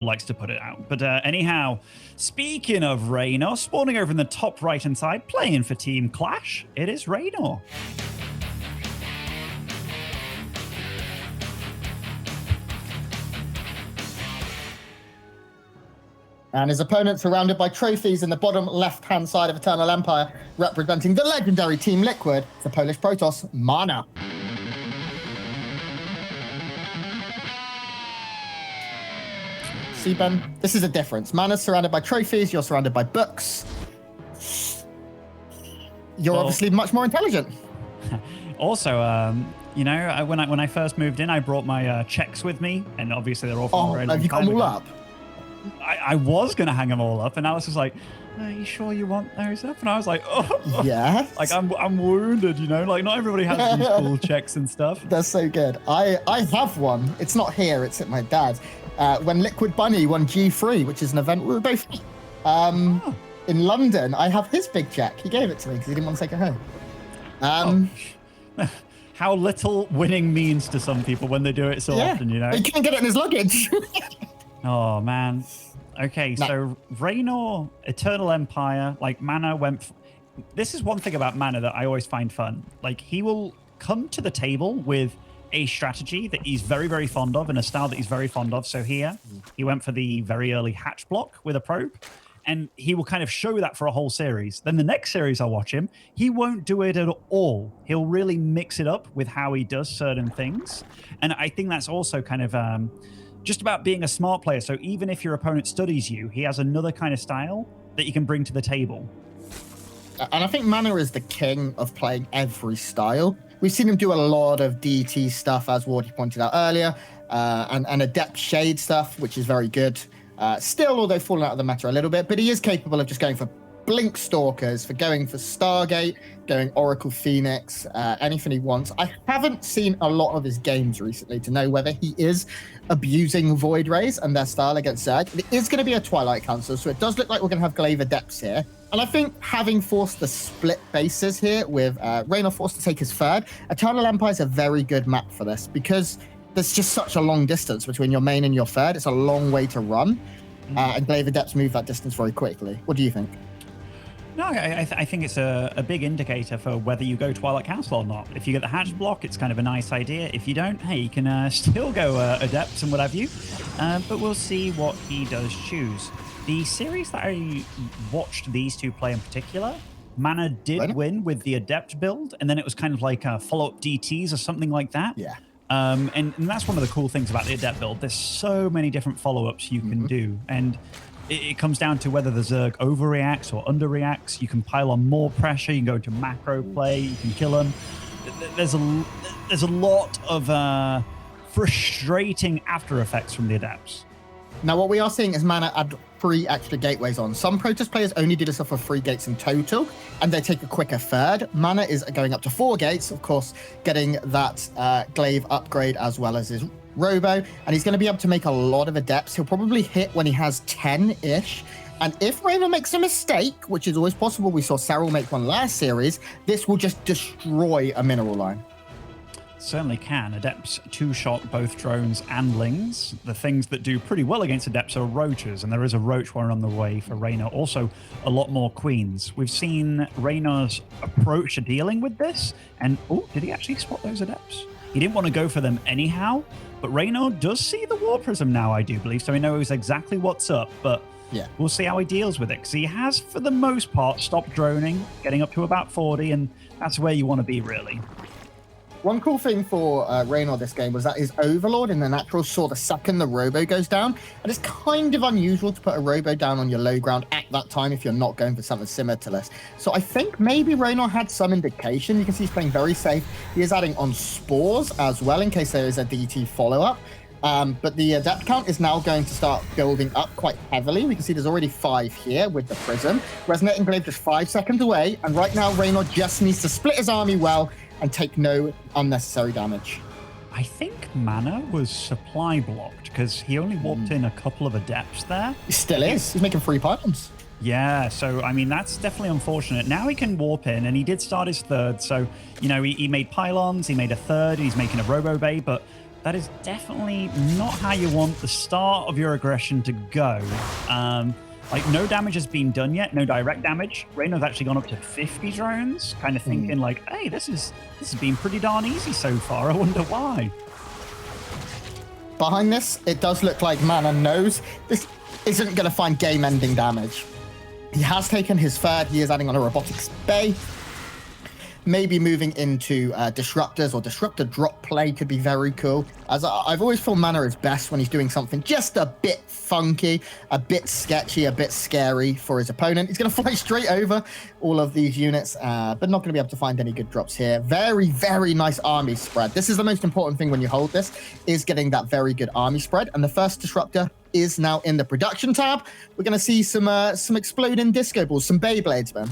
likes to put it out. But anyhow, speaking of Reynor, spawning over in the top right-hand side, playing for Team Clash, it is Reynor. And his opponent surrounded by trophies in the bottom left-hand side of Eternal Empire, representing the legendary Team Liquid, the Polish Protoss, MaNa. See, Ben, this is a difference. MaNa's surrounded by trophies, you're surrounded by books. You're obviously much more intelligent. Also, you know, when I first moved in, I brought my checks with me, and obviously they're all from a very long have you got time them all ago. up? I was going to hang them all up, and Alice was like, are you sure you want those up? And I was like, oh. Yeah. Like, I'm wounded, you know? Like, not everybody has these cool checks and stuff. That's so good. I have one. It's not here. It's at my dad's. When Liquid Bunny won G3, which is an event we were both in London, I have his big check. He gave it to me because he didn't want to take it home. How little winning means to some people when they do it so often, you know? He can't get it in his luggage. Oh, man. Okay, so Reynor, Eternal Empire, like MaNa went... This is one thing about MaNa that I always find fun. Like, he will come to the table with a strategy that he's very, very fond of and a style that he's very fond of. So here, he went for the very early hatch block with a probe, and he will kind of show that for a whole series. Then the next series I'll watch him, he won't do it at all. He'll really mix it up with how he does certain things. And I think that's also kind of... just about being a smart player. So even if your opponent studies you, he has another kind of style that you can bring to the table. And I think MaNa is the king of playing every style. We've seen him do a lot of DT stuff, as Wardy pointed out earlier, and Adept Shade stuff, which is very good. Still, although falling out of the meta a little bit, but he is capable of just going for Blink Stalkers, for going for Stargate, going Oracle Phoenix, anything he wants. I haven't seen a lot of his games recently to know whether he is abusing Void Rays and their style against Zerg. It is going to be a Twilight Council, so it does look like we're going to have Glaive Adepts here. And I think having forced the split bases here with Reynor forced to take his third, Eternal Empire is a very good map for this because there's just such a long distance between your main and your third. It's a long way to run, and Glaive Adepts move that distance very quickly. What do you think? No, I think it's a big indicator for whether you go Twilight Council or not. If you get the hatch block, it's kind of a nice idea. If you don't, hey, you can still go Adepts and what have you. But we'll see what he does choose. The series that I watched these two play in particular, MaNa did win with the Adept build, and then it was kind of like follow-up DTs or something like that. Yeah. And that's one of the cool things about the Adept build. There's so many different follow-ups you can do. And it comes down to whether the Zerg overreacts or underreacts. You can pile on more pressure. You can go into macro play. You can kill them. There's a lot of frustrating after effects from the Adepts. Now, what we are seeing is MaNa add 3 extra gateways on. Some Protoss players only do this off of 3 gates in total, and they take a quicker third. MaNa is going up to 4 gates, of course, getting that Glaive upgrade as well as his Robo, and he's going to be able to make a lot of Adepts. He'll probably hit when he has 10-ish. And if Reynor makes a mistake, which is always possible, we saw Cyril make one last series, this will just destroy a mineral line. Certainly can. Adepts two-shot both drones and lings. The things that do pretty well against Adepts are roaches, and there is a roach one on the way for Reynor. Also, a lot more queens. We've seen Reynor's approach to dealing with this, and did he actually spot those Adepts? He didn't want to go for them anyhow, but Reynor does see the War Prism now, I do believe, so he knows exactly what's up, but we'll see how he deals with it, because he has, for the most part, stopped droning, getting up to about 40, and that's where you want to be, really. One cool thing for Reynor this game was that his Overlord in the natural saw the second the Robo goes down, and it's kind of unusual to put a Robo down on your low ground at that time if you're not going for something similar to this. So I think maybe Reynor had some indication. You can see he's playing very safe. He is adding on Spores as well in case there is a DT follow-up. But the Adept count is now going to start building up quite heavily. We can see there's already 5 here with the Prism. Resonating Glaive just 5 seconds away, and right now Reynor just needs to split his army well and take no unnecessary damage. I think MaNa was supply blocked because he only warped in a couple of Adepts there. He still is. He's making 3 pylons. Yeah, so, I mean, that's definitely unfortunate. Now he can warp in, and he did start his third. So, you know, he made pylons, he made a third, he's making a Robo Bay, but that is definitely not how you want the start of your aggression to go. Like, no damage has been done yet, no direct damage. Reynor's actually gone up to 50 drones, kind of thinking like, hey, this has been pretty darn easy so far. I wonder why. Behind this, it does look like MaNa knows this isn't going to find game-ending damage. He has taken his third. He is adding on a robotics bay. Maybe moving into disruptors or disruptor drop play could be very cool. As I've always thought MaNa is best when he's doing something just a bit funky, a bit sketchy, a bit scary for his opponent. He's going to fly straight over all of these units, but not going to be able to find any good drops here. Very, very nice army spread. This is the most important thing when you hold this, is getting that very good army spread. And the first disruptor is now in the production tab. We're going to see some exploding disco balls, some Beyblades, man.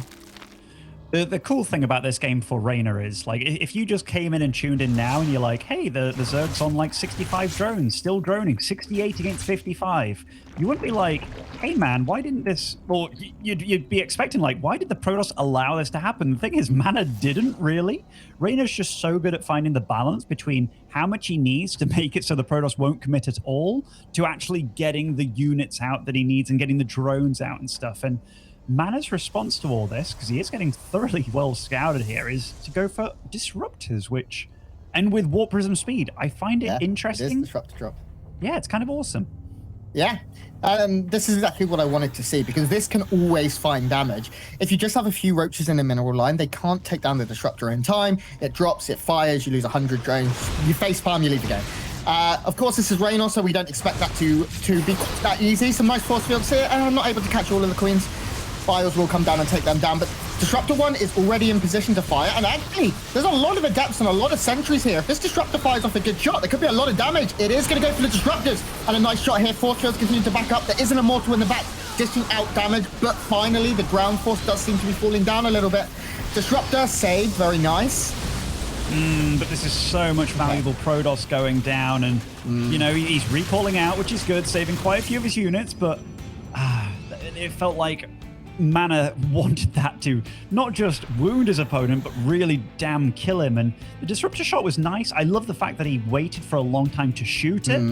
The cool thing about this game for Reynor is, like, if you just came in and tuned in now and you're like, hey, the Zerg's on like 65 drones, still droning, 68 against 55, you wouldn't be like, hey, man, why didn't this... Or you'd be expecting, like, why did the Protoss allow this to happen? The thing is, MaNa didn't really. Reynor's just so good at finding the balance between how much he needs to make it so the Protoss won't commit at all to actually getting the units out that he needs and getting the drones out and stuff. And MaNa's response to all this, because he is getting thoroughly well scouted here, is to go for disruptors, which, and with warp prism speed, I find it interesting. It is disruptor drop. Yeah, it's kind of awesome. Yeah, this is exactly what I wanted to see, because this can always find damage. If you just have a few roaches in a mineral line, they can't take down the disruptor in time. It drops, it fires, you lose 100 drones, you facepalm, you leave the game. Of course, this is Reynor, so we don't expect that to be that easy. Some nice force fields here, and I'm not able to catch all of the queens. Files will come down and take them down, but Disruptor 1 is already in position to fire, and actually, there's a lot of adepts and a lot of sentries here. If this Disruptor fires off a good shot, there could be a lot of damage. It is going to go for the Disruptors, and a nice shot here. Force fields continue to back up. There is an Immortal in the back, dishing out damage, but finally, the ground force does seem to be falling down a little bit. Disruptor saved, very nice. But this is so much valuable Protoss going down, and, you know, he's recalling out, which is good, saving quite a few of his units, but it felt like MaNa wanted that to not just wound his opponent, but really damn kill him. And the disruptor shot was nice. I love the fact that he waited for a long time to shoot it.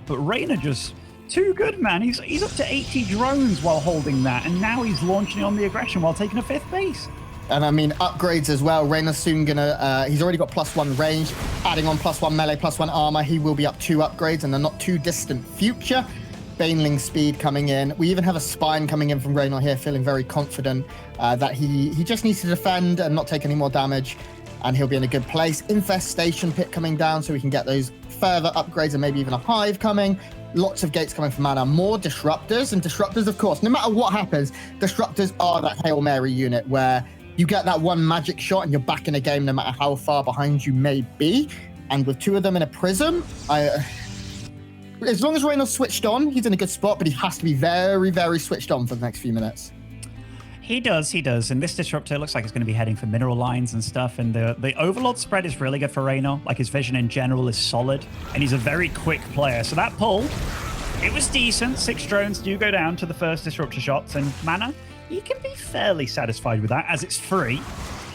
But Reynor just too good, man. He's up to 80 drones while holding that, and now he's launching on the aggression while taking a 5th base. And I mean, upgrades as well. Reynor's soon gonna, he's already got +1 range, adding on +1 melee, +1 armor. He will be up 2 upgrades in the not too distant future. Baneling speed coming in. We even have a spine coming in from Reynor here, feeling very confident that he just needs to defend and not take any more damage, and he'll be in a good place. Infestation pit coming down so we can get those further upgrades and maybe even a hive coming. Lots of gates coming from MaNa. More disruptors, and disruptors, of course, no matter what happens, disruptors are that Hail Mary unit where you get that one magic shot and you're back in a game no matter how far behind you may be. And with 2 of them in a prism, as long as Reynor's switched on, he's in a good spot, but he has to be very, very switched on for the next few minutes. He does. And this disruptor looks like it's going to be heading for mineral lines and stuff, and the Overlord spread is really good for Reynor. Like, his vision in general is solid, and he's a very quick player. So that pull, it was decent. 6 drones do go down to the first disruptor shots, and MaNa, he can be fairly satisfied with that, as it's free.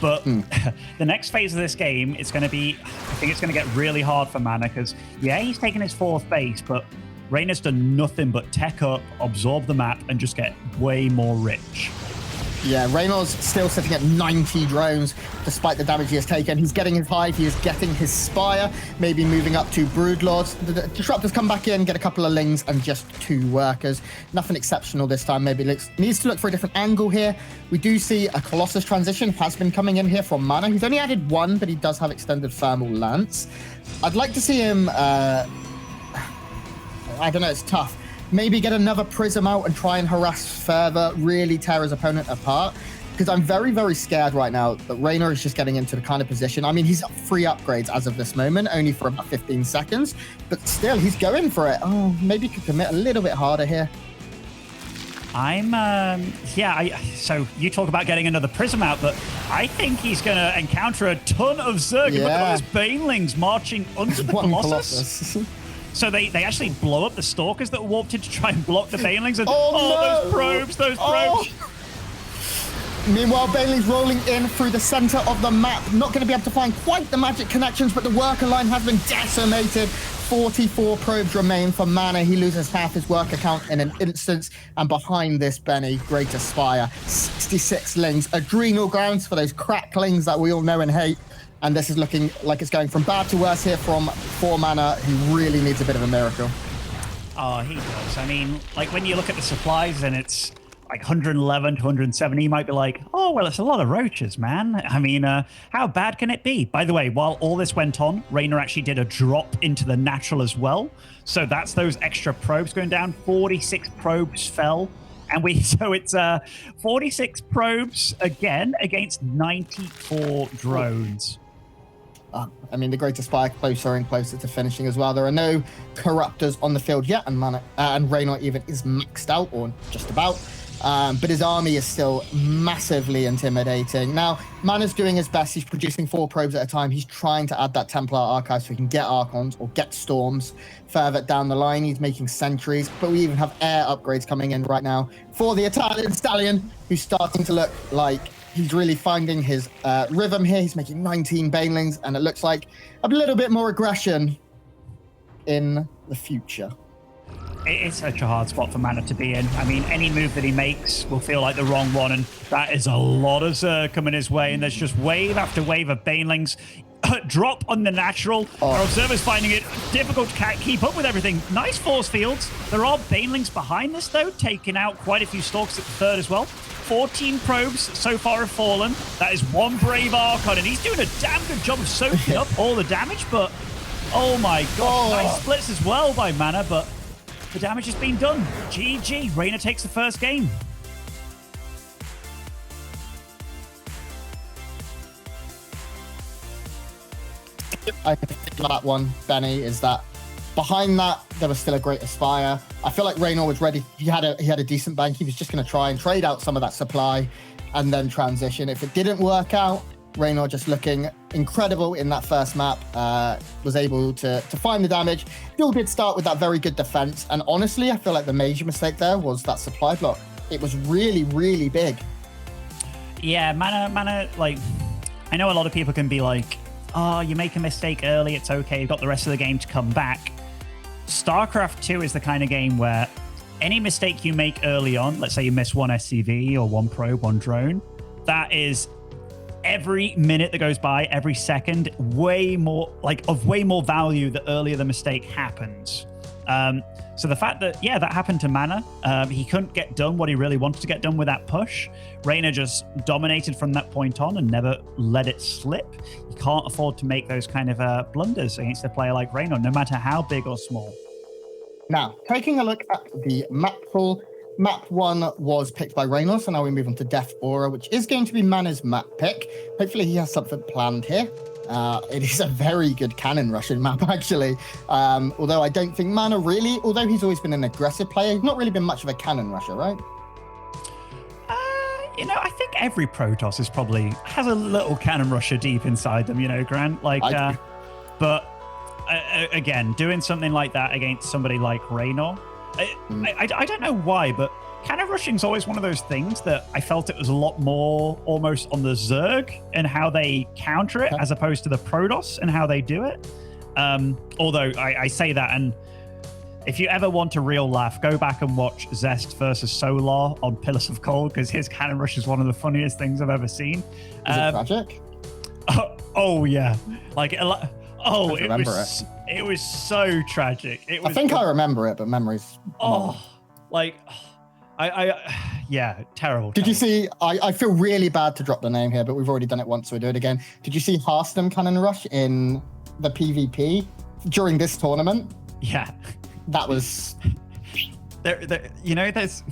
But the next phase of this game, it's going to be, I think it's going to get really hard for MaNa, because, yeah, he's taken his 4th base, but Reynor's done nothing but tech up, absorb the map, and just get way more rich. Yeah, Reynor's still sitting at 90 drones, despite the damage he has taken. He's getting his hive, he is getting his spire, maybe moving up to broodlords. The disruptors come back in, get a couple of lings and just 2 workers. Nothing exceptional this time. Maybe needs to look for a different angle here. We do see a Colossus transition has been coming in here from MaNa. He's only added 1, but he does have extended thermal lance. I'd like to see him, I don't know, it's tough. Maybe get another prism out and try and harass further, really tear his opponent apart. Because I'm very, very scared right now that Reynor is just getting into the kind of position. I mean, he's 3 upgrades as of this moment, only for about 15 seconds. But still, he's going for it. Oh, maybe he could commit a little bit harder here. So you talk about getting another prism out, but I think he's going to encounter a ton of Zerg. Yeah. Look at all those banelings marching under the Colossus. So they actually blow up the stalkers that warped in to try and block the banelings. And no! those probes. Meanwhile, Bailey's rolling in through the center of the map. Not going to be able to find quite the magic connections, but the worker line has been decimated. 44 probes remain for MaNa. He loses half his worker count in an instance. And behind this, Benny, Greater Spire, 66 lings. Adrenal grounds for those cracklings that we all know and hate. And this is looking like it's going from bad to worse here for MaNa, who really needs a bit of a miracle. Oh, he does. I mean, like when you look at the supplies and it's like 111 to 170, you might be like, oh, well, it's a lot of roaches, man. I mean, how bad can it be? By the way, while all this went on, Reynor actually did a drop into the natural as well. So that's those extra probes going down. 46 probes fell. And so it's 46 probes again against 94 drones. I mean, the Greater Spire closer and closer to finishing as well. There are no corruptors on the field yet, and Reynor even is maxed out, or just about. But his army is still massively intimidating. Now, MaNa's doing his best. He's producing 4 probes at a time. He's trying to add that Templar archive so he can get Archons or get Storms further down the line. He's making sentries, but we even have air upgrades coming in right now for the Italian Stallion, who's starting to look like he's really finding his rhythm here. He's making 19 Banelings, and it looks like a little bit more aggression in the future. It's such a hard spot for MaNa to be in. I mean, any move that he makes will feel like the wrong one, and that is a lot of Zerg coming his way, and there's just wave after wave of Banelings. Drop on the natural. Our observers finding it difficult to keep up with everything. Nice force fields. There are Banelings behind this, though, taking out quite a few Stalks at the third as well. 14 probes so far have fallen. That is 1 Brave Archon, and he's doing a damn good job of soaking up all the damage, but oh my god, nice splits as well by MaNa, but the damage has been done. GG. Reynor takes the first game. I think that one, Benny, is that behind that there was still a Greater Spire. I feel like Reynor was ready. He had a decent bank. He was just going to try and trade out some of that supply and then transition. If it didn't work out, Reynor just looking incredible in that first map, was able to find the damage. Still did start with that very good defense. And honestly, I feel like the major mistake there was that supply block. It was really, really big. Yeah, MaNa, like, I know a lot of people can be like, oh, you make a mistake early, it's okay, you've got the rest of the game to come back. StarCraft 2 is the kind of game where any mistake you make early on, let's say you miss 1 SCV or 1 probe, 1 drone, that is every minute that goes by, every second, way more value the earlier the mistake happens. So the fact that, yeah, that happened to MaNa, he couldn't get done what he really wanted to get done with that push. Reynor just dominated from that point on and never let it slip. You can't afford to make those kind of blunders against a player like Reynor, no matter how big or small. Now, taking a look at the map pool, map 1 was picked by Reynor, so now we move on to Death Aura, which is going to be MaNa's map pick. Hopefully he has something planned here. It is a very good cannon rushing map, actually. Although I don't think MaNa really, although he's always been an aggressive player, he's not really been much of a cannon rusher, right? You know, I think every Protoss is probably has a little cannon rusher deep inside them, you know, Grant. Like, but again, doing something like that against somebody like Reynor, I don't know why, but cannon rushing is always one of those things that I felt it was a lot more almost on the Zerg and how they counter it as opposed to the Protoss and how they do it. Although I say that, and if you ever want a real laugh, go back and watch Zest versus Solar on Pillars of Cold, because his cannon rush is one of the funniest things I've ever seen. Is it tragic? Oh yeah, like it was so tragic. I think I remember it, but memories. Yeah, terrible. Did you see? I feel really bad to drop the name here, but we've already done it once, so we do it again. Did you see Hearthstone cannon rush in the PvP during this tournament? Yeah. That was... you know, there's...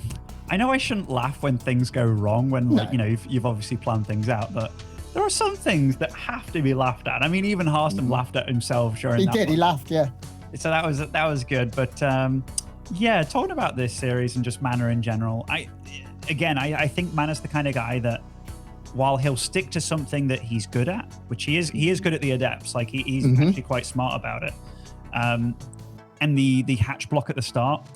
I know I shouldn't laugh when things go wrong, when, like, you know, you've obviously planned things out, but there are some things that have to be laughed at. I mean, even Hearthstone laughed at himself during that. He laughed, yeah. So that was good, but yeah, talking about this series and just MaNa in general, I think MaNa's the kind of guy that, while he'll stick to something that he's good at, which he is good at the adepts, like he's actually quite smart about it. And the hatch block at the start.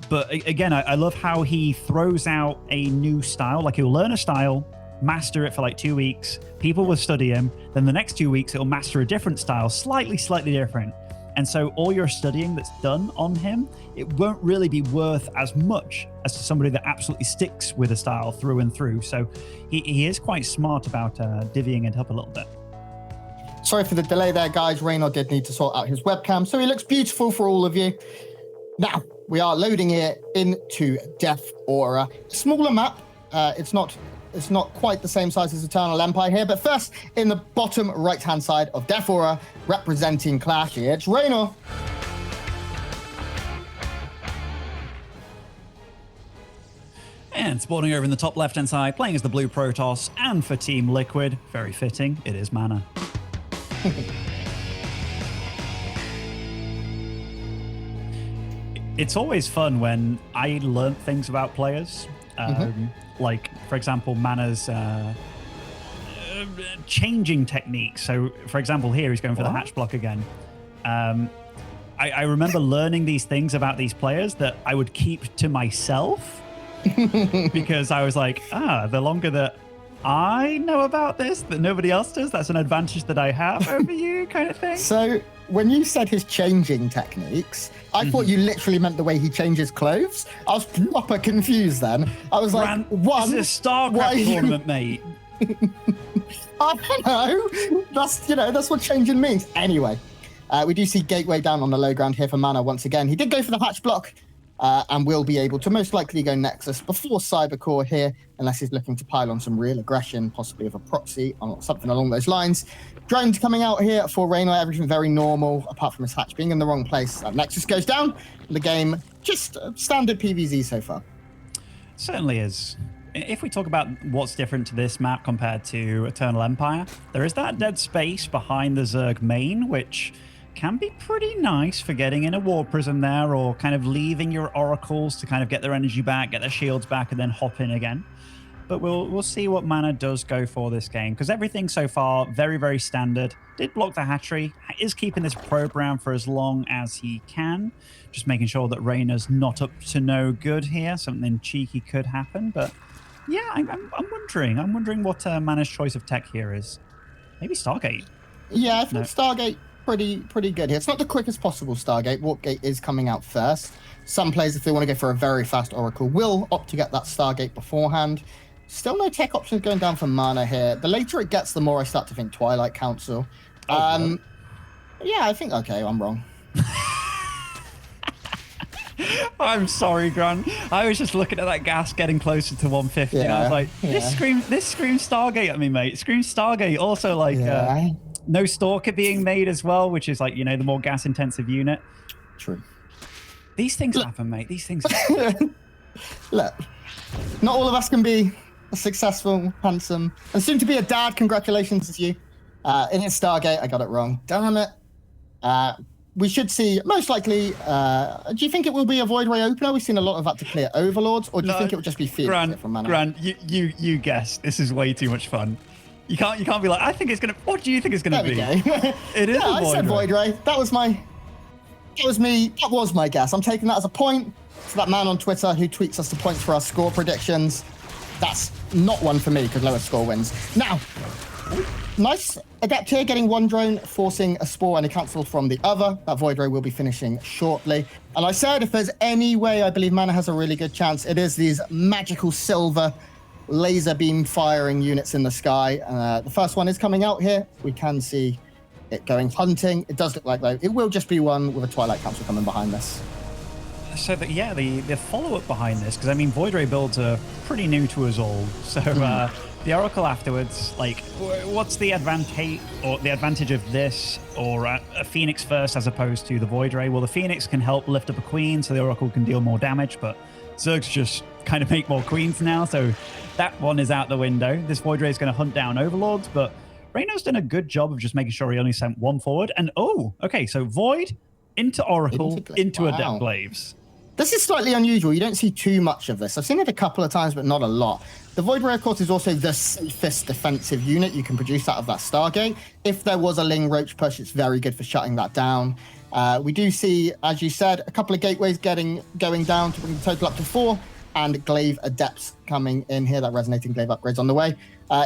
But again, I love how he throws out a new style. Like, he'll learn a style, master it for like 2 weeks. People will study him. Then the next 2 weeks, it'll master a different style, slightly different. And so all your studying that's done on him, it won't really be worth as much as to somebody that absolutely sticks with a style through and through. So he is quite smart about divvying it up a little bit. Sorry for the delay there, guys. Reynor did need to sort out his webcam, so he looks beautiful for all of you. Now, we are loading it into Death Aura. Smaller map. It's not quite the same size as Eternal Empire here, but first, in the bottom right-hand side of Death Aura, representing Clash, it's Reynor. And spawning over in the top left-hand side, playing as the blue Protoss, and for Team Liquid, very fitting, it is MaNa. It's always fun when I learn things about players. Like, for example, MaNa's changing techniques. So, for example, here he's going for the hatch block again. I remember learning these things about these players that I would keep to myself because I was like, the longer that I know about this that nobody else does, that's an advantage that I have over you, kind of thing. So when you said his changing techniques, I thought you literally meant the way he changes clothes. I was proper confused then. I was like, this is a StarCraft tournament, mate. I don't know. That's what changing means. Anyway, we do see Gateway down on the low ground here for MaNa once again. He did go for the hatch block. And will be able to most likely go Nexus before Cybercore here, unless he's looking to pile on some real aggression, possibly with a proxy or something along those lines. Drones coming out here for Reynor, everything very normal, apart from his hatch being in the wrong place. Nexus goes down. The game, just standard PvZ so far. Certainly is. If we talk about what's different to this map compared to Eternal Empire, there is that dead space behind the Zerg main, which can be pretty nice for getting in a War Prism there, or kind of leaving your oracles to kind of get their energy back, get their shields back, and then hop in again. But we'll see what MaNa does go for this game, because everything so far, very, very standard. Did block the hatchery, is keeping this probe round for as long as he can, just making sure that Reynor's not up to no good here. Something cheeky could happen, but yeah, I'm wondering what MaNa's choice of tech here is. Maybe Stargate. Yeah, I think Stargate pretty good here. It's not the quickest possible Stargate. Warpgate is coming out first. Some players, if they want to go for a very fast Oracle, will opt to get that Stargate beforehand. Still no tech options going down for MaNa here. The later it gets, the more I start to think Twilight Council. Yeah, I think, okay, I'm wrong. I'm sorry, Grant. I was just looking at that gas getting closer to 150, and I was like, this screams Stargate at me, mate. It screams Stargate. Also, like, no Stalker being made as well, which is like, the more gas intensive unit. True. These things happen, mate. These things happen. Look, not all of us can be a successful, handsome, and soon to be a dad. Congratulations to you. In his Stargate, I got it wrong. Damn it. We should see, most likely, do you think it will be a Void Ray opener? We've seen a lot of that to clear Overlords, or do you think it will just be Phoenix from MaNa? Grant, you guess. This is way too much fun. You can't be like, I think it's gonna. What do you think it's gonna be? It is. Yeah, I said Void Ray. That was me. That was my guess. I'm taking that as a point. For that man on Twitter who tweets us the points for our score predictions. That's not one for me because lowest score wins. Now, nice Adept here getting one drone, forcing a Spore and a Cancel from the other. That Void Ray will be finishing shortly. And I said if there's any way I believe MaNa has a really good chance, it is these magical silver laser beam firing units in the sky. The first one is coming out here. We can see it going hunting. It does look like, though, it will just be one with a Twilight Council coming behind this. So, the follow-up behind this, because, I mean, Void Ray builds are pretty new to us all. So, the Oracle afterwards, like, what's the advantage of this, or a Phoenix first as opposed to the Void Ray? Well, the Phoenix can help lift up a Queen, so the Oracle can deal more damage, but Zergs just kind of make more Queens now, so that one is out the window. This Void Ray is going to hunt down Overlords, but Reynor's done a good job of just making sure he only sent one forward. And, okay, so Void into Oracle, into Adept Glaives. This is slightly unusual. You don't see too much of this. I've seen it a couple of times, but not a lot. The Void Ray, of course, is also the safest defensive unit you can produce out of that Stargate. If there was a Ling Roach push, it's very good for shutting that down. We do see, as you said, a couple of gateways going down to bring the total up to 4. and Glaive Adepts coming in here. That Resonating Glaive upgrade's on the way.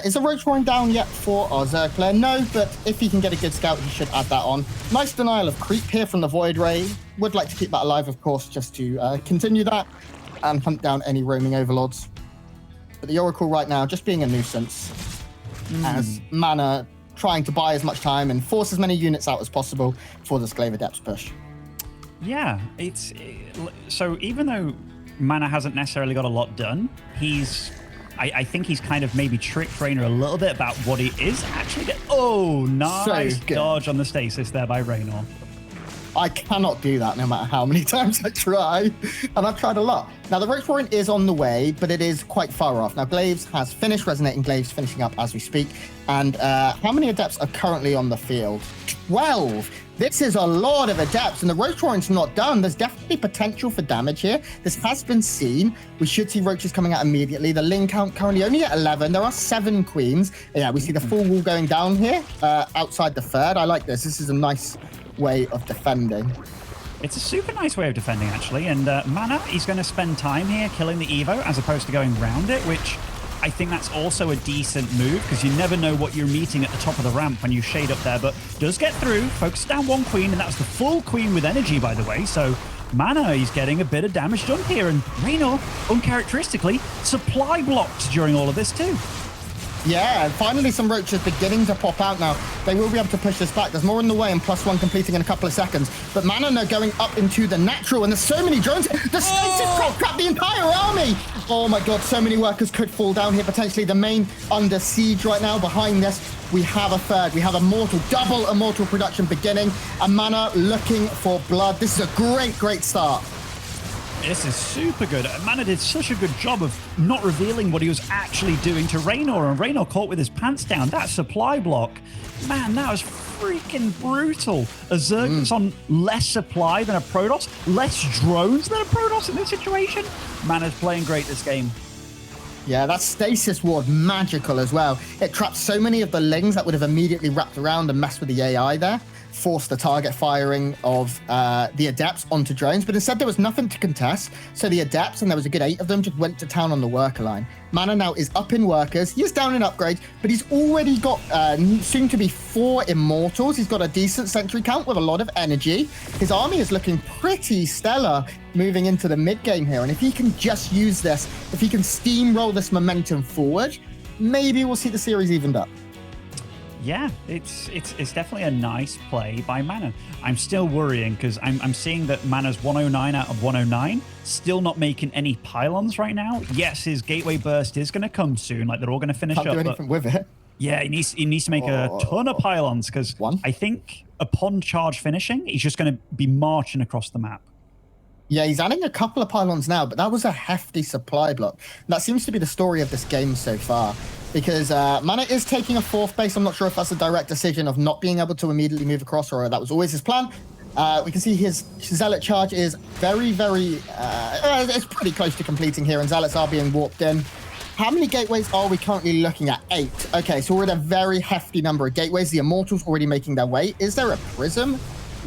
Is the Roach Roaring down yet for our Zerg player? No, but if he can get a good scout, he should add that on. Nice denial of creep here from the Void Ray. Would like to keep that alive, of course, just to continue that and hunt down any roaming overlords. But the Oracle right now just being a nuisance as MaNa trying to buy as much time and force as many units out as possible for this Glaive Adepts push. Yeah, so even though MaNa hasn't necessarily got a lot done, I think he's kind of maybe tricked Reynor a little bit about what he is actually getting. Oh, nice dodge on the stasis there by Reynor. I cannot do that no matter how many times I try, and I've tried a lot. Now, the Roach Roaring is on the way, but it is quite far off. Now, Glaives has finished, Resonating Glaives finishing up as we speak. And how many Adepts are currently on the field? 12. This is a lot of Adepts, and the Roach Roaring's not done. There's definitely potential for damage here. This has been seen. We should see Roaches coming out immediately. The Ling count currently only at 11. There are 7 Queens. Yeah, we see the full wall going down here outside the third. I like this. This is a nice way of defending. It's a super nice way of defending, actually. And MaNa, he's going to spend time here killing the Evo as opposed to going round it, which I think that's also a decent move because you never know what you're meeting at the top of the ramp when you shade up there. But does get through, focuses down one Queen, and that was the full Queen with energy, by the way. So MaNa, he's getting a bit of damage done here. And Reynor, uncharacteristically, supply blocked during all of this too. Yeah, and finally some Roaches beginning to pop out now. They will be able to push this back. There's more in the way and +1 completing in a couple of seconds. But MaNa are going up into the natural, and there's so many drones. The stasis crap the entire army. Oh my god, so many workers could fall down here. Potentially the main under siege right now. Behind this, we have a third. We have a mortal, double immortal production beginning. And MaNa looking for blood. This is a great start. This is super good. MaNa did such a good job of not revealing what he was actually doing to Reynor, and Reynor caught with his pants down. That supply block, man, that was freaking brutal. A Zerg that's on less supply than a Protoss, less drones than a Protoss in this situation. MaNa's playing great this game. Yeah, that stasis ward, magical as well. It trapped so many of the Lings that would have immediately wrapped around and messed with the AI there. Forced the target firing of the Adepts onto drones, but instead there was nothing to contest. So the Adepts, and there was a good 8 of them, just went to town on the worker line. MaNa now is up in workers. He is down in upgrades, but he's already got soon to be 4 Immortals. He's got a decent sentry count with a lot of energy. His army is looking pretty stellar moving into the mid game here. And if he can just use this, if he can steamroll this momentum forward, maybe we'll see the series evened up. Yeah, it's definitely a nice play by MaNa. I'm still worrying because I'm seeing that MaNa's 109 out of 109, still not making any pylons right now. Yes, his gateway burst is going to come soon. Like, they're all going to finish up. Can't do anything with it. Yeah, he needs to make a ton of pylons because I think upon charge finishing, he's just going to be marching across the map. Yeah, he's adding a couple of pylons now, but that was a hefty supply block. That seems to be the story of this game so far, because MaNa is taking a 4th base. I'm not sure if that's a direct decision of not being able to immediately move across, or that was always his plan. We can see his Zealot charge is it's pretty close to completing here, and Zealots are being warped in. How many gateways are we currently looking at? 8. Okay, so we're at a very hefty number of gateways. The Immortals already making their way. Is there a Prism?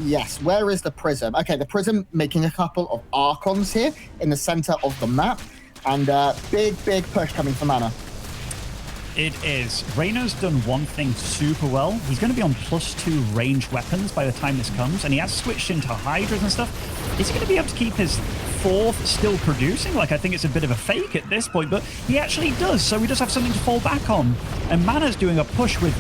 Yes, where is the Prism? Okay, the Prism making a couple of Archons here in the center of the map. And big push coming from MaNa. It is. Reynor's done one thing super well. He's going to be on +2 ranged weapons by the time this comes, and he has switched into Hydras and stuff. Is he going to be able to keep his 4th still producing? Like, I think it's a bit of a fake at this point, but he actually does, so he does have something to fall back on. And MaNa's doing a push with,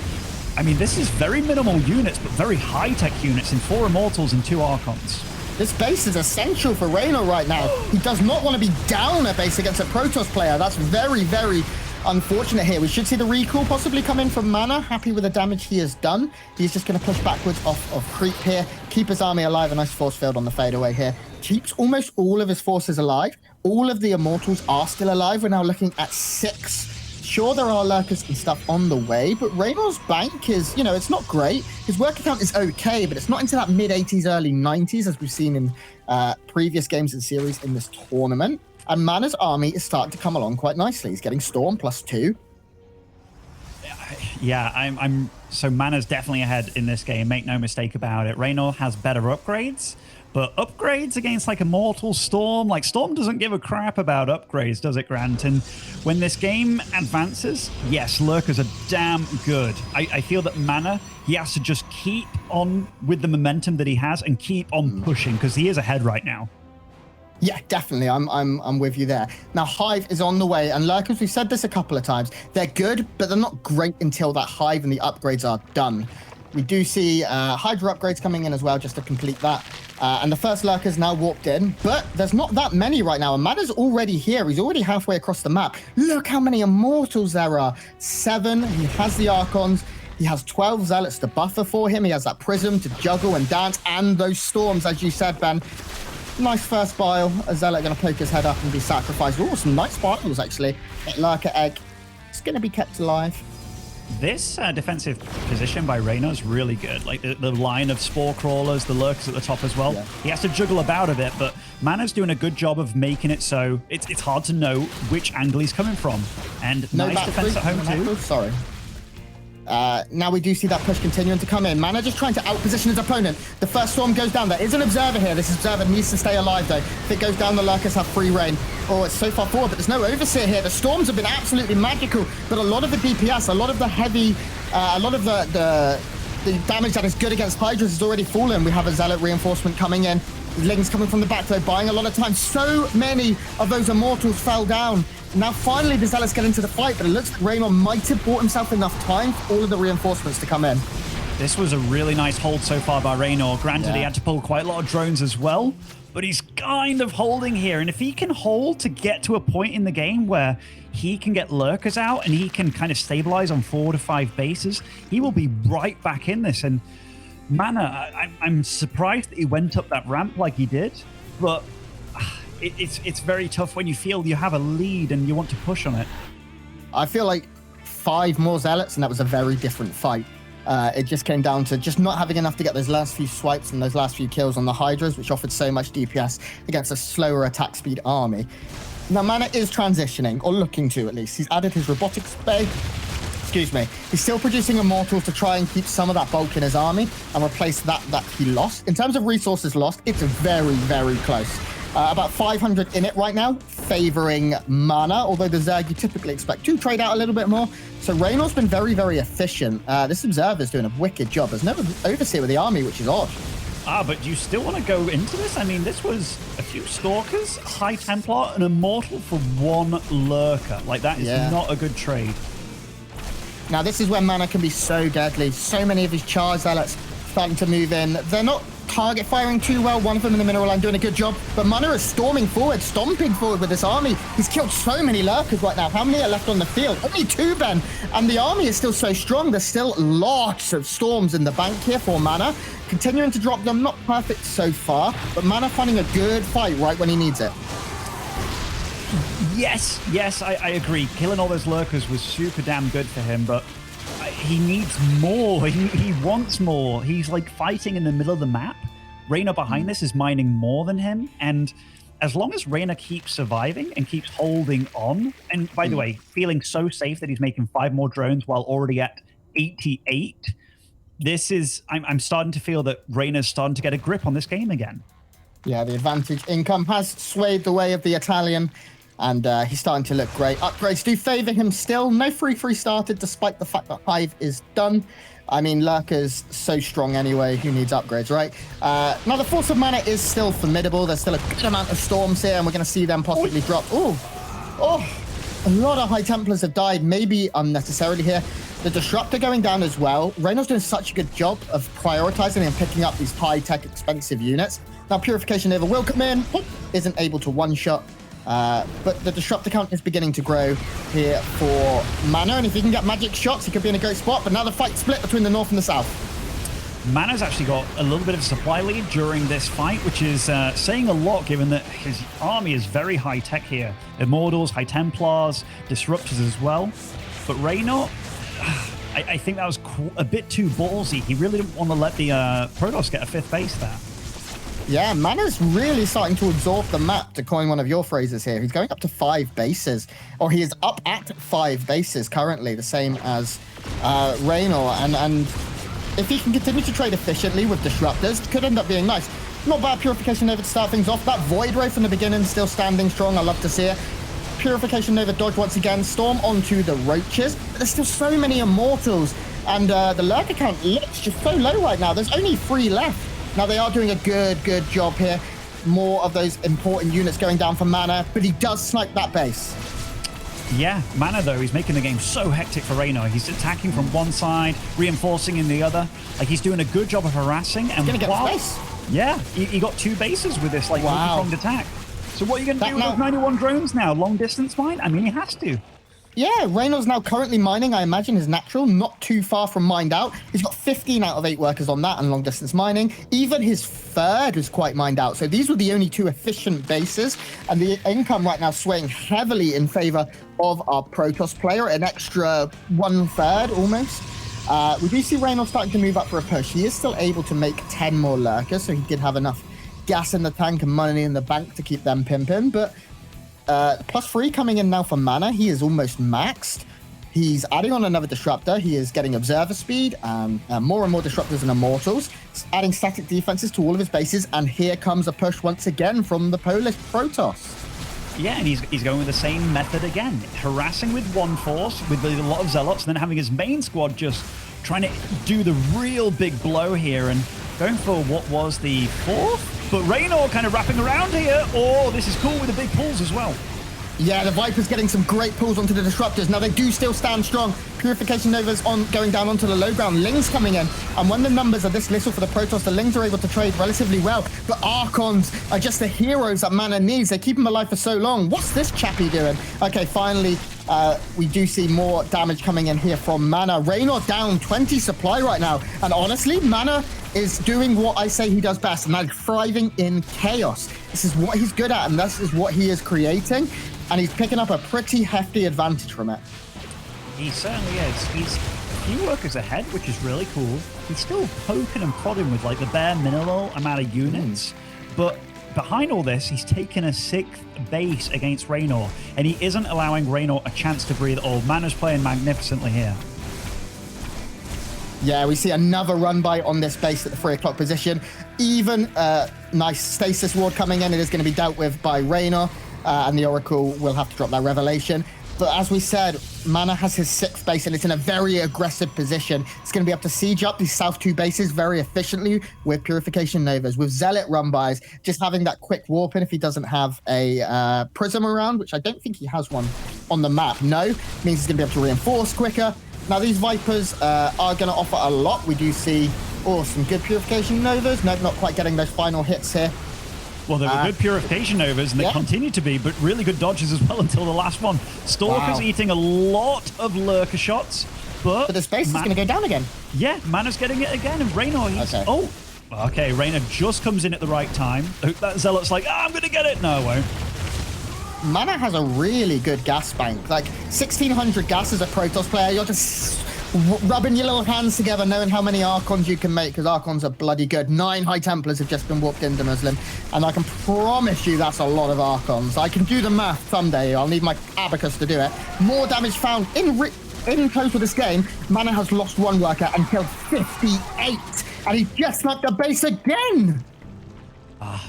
I mean, this is very minimal units, but very high-tech units in 4 Immortals and 2 Archons. This base is essential for Reynor right now. He does not want to be down a base against a Protoss player. That's very unfortunate here. We should see the recall possibly come in from MaNa. Happy with the damage he has done. He's just going to push backwards off of creep here. Keep his army alive. A nice force field on the fadeaway here. Keeps almost all of his forces alive. All of the Immortals are still alive. We're now looking at 6. Sure, there are lurkers and stuff on the way, but Reynor's bank is, it's not great. His worker count is okay, but it's not into that mid-80s, early 90s, as we've seen in previous games and series in this tournament. And MaNa's army is starting to come along quite nicely. He's getting Storm +2. Yeah, so MaNa's definitely ahead in this game. Make no mistake about it. Reynor has better upgrades, But upgrades against like Immortal Storm, like Storm doesn't give a crap about upgrades, does it, Grant? And when this game advances, yes, Lurkers are damn good. I feel that MaNa, he has to just keep on with the momentum that he has and keep on pushing, because he is ahead right now. Yeah, definitely. I'm with you there. Now, Hive is on the way, and Lurkers, we've said this a couple of times, they're good, but they're not great until that Hive and the upgrades are done. We do see Hydra upgrades coming in as well, just to complete that. And the first Lurker's now walked in, but there's not that many right now. And MaNa's already here. He's already halfway across the map. Look how many Immortals there are. 7. He has the Archons. He has 12 Zealots to buffer for him. He has that Prism to juggle and dance, and those Storms, as you said, Ben. Nice first bile. A Zealot going to poke his head up and be sacrificed. Oh, some nice biles, actually. That Lurker egg is going to be kept alive. This defensive position by Reynor is really good. Like the line of Spore Crawlers, the Lurkers at the top as well. Yeah. He has to juggle about a bit, but MaNa's doing a good job of making it so it's hard to know which angle he's coming from. And no nice defense at home too. Sorry. Now we do see that push continuing to come in. MaNa just trying to outposition his opponent. The first Storm goes down. There is an Observer here. This Observer needs to stay alive, though. If it goes down, the Lurkers have free reign. Oh, it's so far forward, but there's no Overseer here. The Storms have been absolutely magical, but a lot of the DPS, a lot of the heavy, a lot of the damage that is good against Hydras has already fallen. We have a Zealot reinforcement coming in. Lings coming from the back, though, buying a lot of time. So many of those Immortals fell down. Now, finally, the Zealots get into the fight, but it looks like Reynor might have bought himself enough time for all of the reinforcements to come in. This was a really nice hold so far by Reynor. Granted, he had to pull quite a lot of drones as well, but he's kind of holding here. And if he can hold to get to a point in the game where he can get Lurkers out and he can kind of stabilize on 4 to 5 bases, he will be right back in this. And MaNa, I'm surprised that he went up that ramp like he did, but it's very tough when you feel you have a lead and you want to push on it. I feel like 5 more Zealots, and that was a very different fight. It just came down to just not having enough to get those last few swipes and those last few kills on the Hydras, which offered so much DPS against a slower attack speed army. Now, MaNa is transitioning, or looking to at least. He's added his Robotics Bay. Excuse me. He's still producing Immortals to try and keep some of that bulk in his army and replace that he lost. In terms of resources lost, it's very, very close. About 500 in it right now, favoring MaNa, although the Zerg you typically expect to trade out a little bit more. So Reynor's been very, very efficient. This Observer's doing a wicked job. There's no Overseer with the army, which is odd. But you still want to go into this? I mean, this was a few Stalkers, High Templar, an Immortal for 1 Lurker. Like, that is not a good trade. Now, this is where MaNa can be so deadly. So many of his Charge Zealots starting to move in. They're not target firing too well. One of them in the mineral line doing a good job. But MaNa is storming forward, stomping forward with this army. He's killed so many Lurkers right now. How many are left on the field? Only 2, Ben. And the army is still so strong. There's still lots of Storms in the bank here for MaNa. Continuing to drop them. Not perfect so far, but MaNa finding a good fight right when he needs it. Yes, I agree. Killing all those Lurkers was super damn good for him, but he needs more. He wants more. He's like fighting in the middle of the map. Reynor behind this is mining more than him, and as long as Reynor keeps surviving and keeps holding on, and by the way, feeling so safe that he's making 5 more drones while already at 88, this is, I'm starting to feel that Reynor's starting to get a grip on this game again. Yeah, the advantage income has swayed the way of the Italian, and he's starting to look great. Upgrades do favor him still. No free started, despite the fact that Hive is done. I mean, Lurker's so strong anyway. Who needs upgrades, right? Now, the Force of MaNa is still formidable. There's still a good amount of Storms here, and we're going to see them possibly drop. Oh, a lot of High Templars have died, maybe unnecessarily here. The Disruptor going down as well. Reynor's doing such a good job of prioritizing and picking up these high-tech, expensive units. Now, Purification never will come in. Isn't able to one-shot. But the Disruptor count is beginning to grow here for MaNa, and if he can get magic shots, he could be in a great spot. But now the fight split between the north and the south. MaNa's actually got a little bit of supply lead during this fight, which is saying a lot given that his army is very high-tech here. Immortals, High Templars, Disruptors as well. But Reynor, I think that was a bit too ballsy. He really didn't want to let the Protoss get a 5th base there. Yeah, MaNa's really starting to absorb the map, to coin one of your phrases here. He's going up to 5 bases, or he is up at 5 bases currently, the same as Reynor. And if he can continue to trade efficiently with Disruptors, it could end up being nice. Not bad Purification Nova to start things off. That Void Ray from the beginning still standing strong. I love to see it. Purification Nova dodge once again. Storm onto the Roaches. But there's still so many Immortals. And the Lurker count looks just so low right now. There's only 3 left. Now, they are doing a good job here. More of those important units going down for MaNa, but he does snipe that base. Yeah, MaNa, though, he's making the game so hectic for Reynor. He's attacking from one side, reinforcing in the other. Like, he's doing a good job of harassing. And he's going to get space. Yeah, he got 2 bases with this, like, wow. multi-pronged attack. So what are you going to do with those 91 drones now? Long distance mine? I mean, he has to. Yeah, Reynor's now currently mining, I imagine, his natural, not too far from mined out. He's got 15 out of 8 workers on that and long distance mining. Even his third is quite mined out. So these were the only 2 efficient bases. And the income right now swaying heavily in favor of our Protoss player, an extra 1/3 almost. We do see Reynor starting to move up for a push. He is still able to make 10 more lurkers, so he did have enough gas in the tank and money in the bank to keep them pimping. But +3 coming in now for MaNa. He is almost maxed. He's adding on another disruptor. He is getting observer speed, more and more disruptors and immortals, adding static defenses to all of his bases. And here comes a push once again from the Polish Protoss. Yeah, and he's going with the same method again, harassing with one force with a lot of zealots, and then having his main squad just trying to do the real big blow here and going for what was the 4th. But Reynor kind of wrapping around here. Oh, this is cool with the big pulls as well. Yeah, the Viper's getting some great pulls onto the disruptors. Now, they do still stand strong. Purification Nova's going down onto the low ground. Lings coming in. And when the numbers are this little for the Protoss, the Lings are able to trade relatively well. But Archons are just the heroes that MaNa needs. They keep him alive for so long. What's this chappy doing? Okay, finally, we do see more damage coming in here from MaNa. Reynor down 20 supply right now. And honestly, MaNa is doing what I say he does best, and that's thriving in chaos. This is what he's good at, and this is what he is creating. And he's picking up a pretty hefty advantage from it. He certainly is. He's a few workers ahead, which is really cool. He's still poking and prodding with like the bare minimal amount of units. But behind all this, he's taken a 6th base against Reynor, and he isn't allowing Reynor a chance to breathe at all. MaNa's playing magnificently here. Yeah, we see another run by on this base at the 3 o'clock position. Even nice stasis ward coming in. It is going to be dealt with by Reynor. And the Oracle will have to drop that revelation. But as we said, MaNa has his 6th base, and it's in a very aggressive position. It's going to be able to siege up these South 2 bases very efficiently with Purification Novas, with Zealot run-bys, just having that quick warp in if he doesn't have a Prism around, which I don't think he has one on the map. No, means he's going to be able to reinforce quicker. Now, these Vipers are going to offer a lot. We do see, some good Purification Novas. Nope, not quite getting those final hits here. Well, they were good Purification Novas, and they continue to be, but really good dodges as well until the last one. Stalker's eating a lot of lurker shots, but the space is going to go down again. Yeah, MaNa's getting it again, and Reynor, okay, Reynor just comes in at the right time. That Zealot's like, I'm going to get it. No, I won't. MaNa has a really good gas bank. Like, 1,600 gas as a Protoss player. You're just rubbing your little hands together, knowing how many Archons you can make, because Archons are bloody good. 9 High Templars have just been warped into Muslim, and I can promise you that's a lot of Archons. I can do the math someday. I'll need my abacus to do it. More damage found in close with this game. MaNa has lost 1 worker and killed 58, and he just sniped the base again.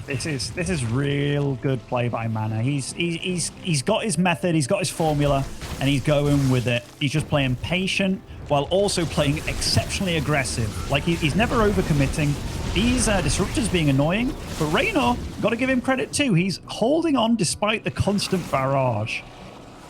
This is real good play by MaNa. He's got his method, he's got his formula, and he's going with it. He's just playing patient while also playing exceptionally aggressive. Like, he's never overcommitting. These disruptors being annoying, but Reynor, got to give him credit too. He's holding on despite the constant barrage.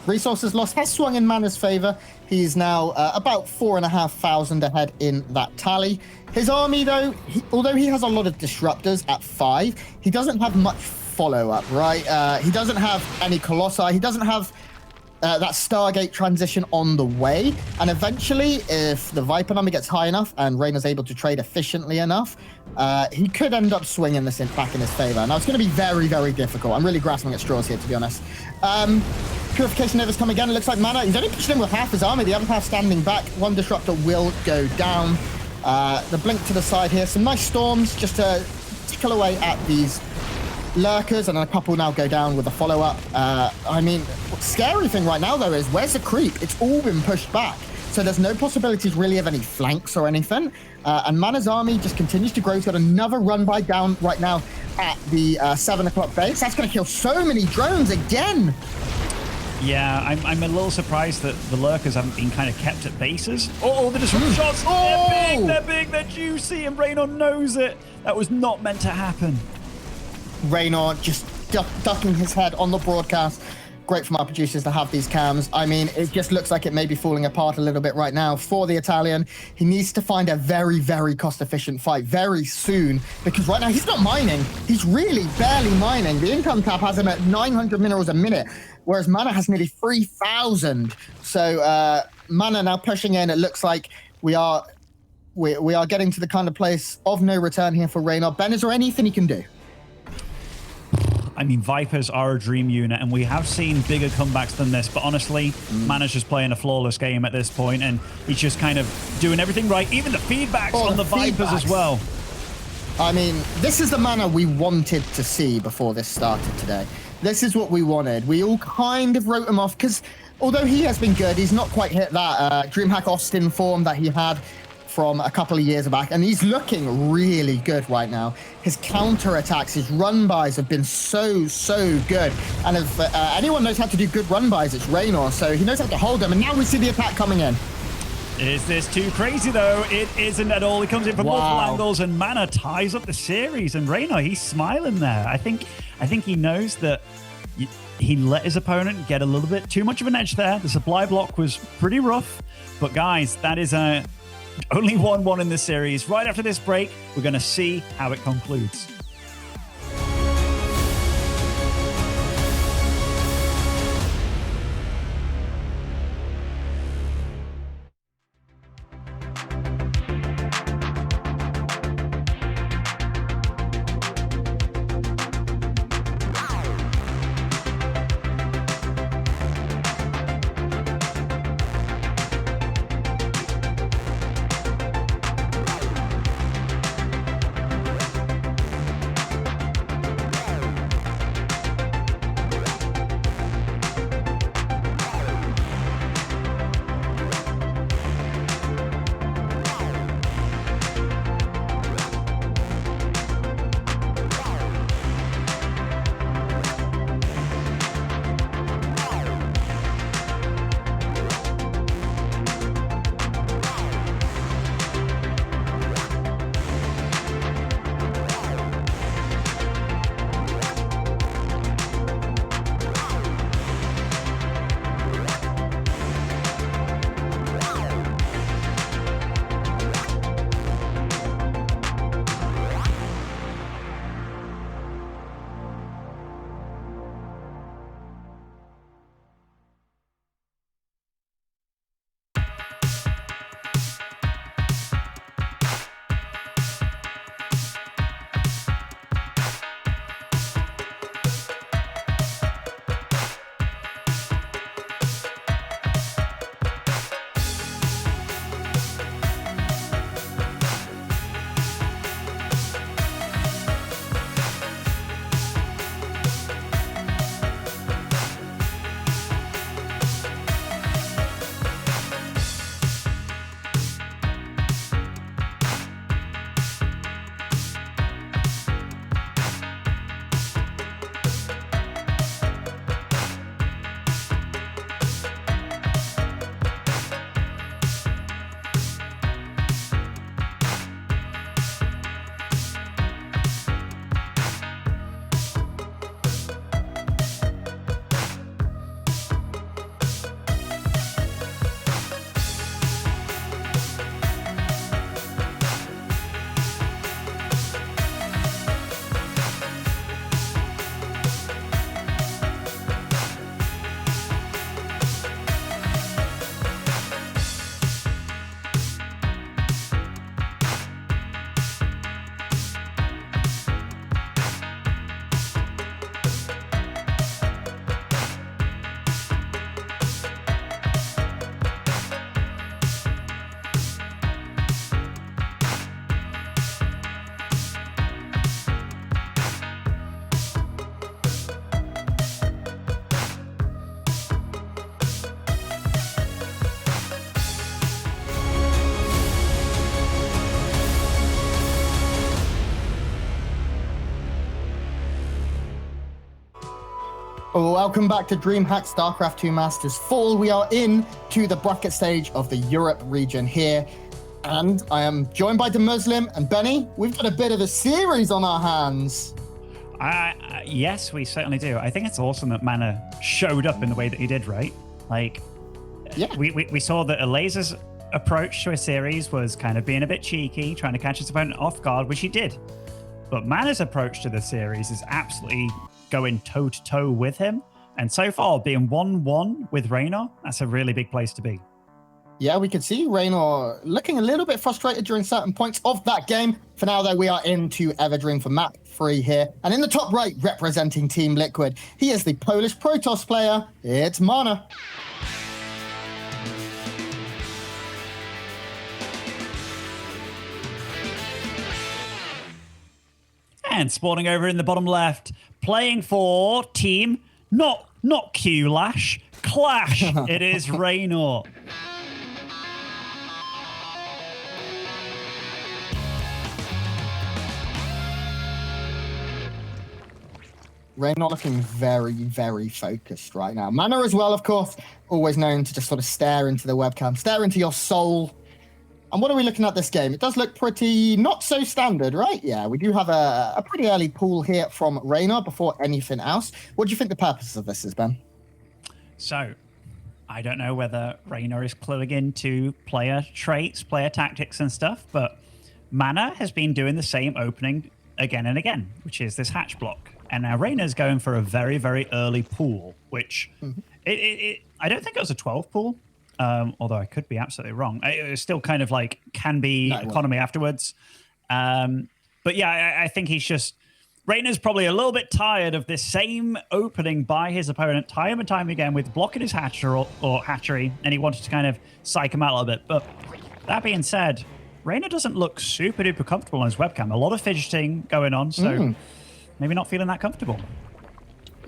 Resources lost has swung in MaNa's favor. He's now about 4,500 ahead in that tally. His army, though, although he has a lot of disruptors at 5, he doesn't have much follow-up, right? He doesn't have any Colossi. He doesn't have that Stargate transition on the way. And eventually, if the Viper number gets high enough and Reynor's able to trade efficiently enough, he could end up swinging this back in his favor. Now, it's going to be very, very difficult. I'm really grasping at straws here, to be honest. Purification Nova's come again. It looks like MaNa, he's only pushing in with half his army. The other half standing back. 1 disruptor will go down. The blink to the side here. Some nice storms just to tickle away at these lurkers, and a couple now go down with a follow-up. I mean, scary thing right now, though, is where's the creep? It's all been pushed back. So there's no possibilities really of any flanks or anything. And MaNa's army just continues to grow. He's got another run by down right now. at the 7 o'clock base. That's going to kill so many drones again. Yeah, I'm a little surprised that the lurkers haven't been kind of kept at bases. Oh, the disruption shots! Oh! They're big, they're juicy, and Reynor knows it. That was not meant to happen. Reynor just ducking his head on the broadcast. Great for my producers to have these cams. I mean, it just looks like it may be falling apart a little bit right now for the Italian. He needs to find a very, very cost-efficient fight very soon, because right now he's not mining. He's really barely mining. The income cap has him at 900 minerals a minute, whereas MaNa has nearly 3,000. So MaNa now pushing in. It looks like we are getting to the kind of place of no return here for Reynor. Ben, is there anything he can do? I mean, Vipers are a dream unit, and we have seen bigger comebacks than this, but honestly, MaNa's just playing a flawless game at this point, and he's just kind of doing everything right. Even the feedbacks on the Vipers as well. I mean, this is the MaNa we wanted to see before this started today. This is what we wanted. We all kind of wrote him off, because although he has been good, he's not quite hit that DreamHack Austin form that he had from a couple of years back, and he's looking really good right now. His counter-attacks, his run-bys have been so good, and if anyone knows how to do good run-bys, it's Reynor, so he knows how to hold them, and now we see the attack coming in. Is this too crazy, though? It isn't at all. He comes in from multiple angles, and MaNa ties up the series, and Reynor, he's smiling there. I think he knows that he let his opponent get a little bit too much of an edge there. The supply block was pretty rough, but guys, that is only 1-1 in this series. Right after this break, we're going to see how it concludes. Well, welcome back to DreamHack StarCraft 2 Masters Fall. We are in to the bracket stage of the Europe region here. And I am joined by the Muslim and Benny. We've got a bit of a series on our hands. Yes, we certainly do. I think it's awesome that MaNa showed up in the way that he did, right? Like, yeah, we saw that Elaza's approach to a series was kind of being a bit cheeky, trying to catch his opponent off guard, which he did. But MaNa's approach to the series is absolutely going toe-to-toe with him. And so far, being 1-1 with Reynor, that's a really big place to be. Yeah, we could see Reynor looking a little bit frustrated during certain points of that game. For now, though, we are into Everdream for map 3 here. And in the top right, representing Team Liquid, he is the Polish Protoss player. It's MaNa. And spawning over in the bottom left, playing for team, not Q-Lash, Clash. It is Reynor. Reynor looking very, very focused right now. MaNa as well, of course, always known to just sort of stare into the webcam, stare into your soul. And what are we looking at this game? It does look pretty not so standard, right? Yeah, we do have a pretty early pool here from Reynor before anything else. What do you think the purpose of this is, Ben? So, I don't know whether Reynor is cluing into player traits, player tactics and stuff, but MaNa has been doing the same opening again and again, which is this hatch block. And now Reynor's going for a very, very early pool, which I don't think it was a 12 pool. Although I could be absolutely wrong. It was still kind of like can be economy afterwards. But yeah, I think he's just Reynor's probably a little bit tired of this same opening by his opponent time and time again with blocking his hatcher or hatchery, and he wanted to kind of psych him out a little bit. But that being said, Reynor doesn't look super duper comfortable on his webcam. A lot of fidgeting going on, so maybe not feeling that comfortable.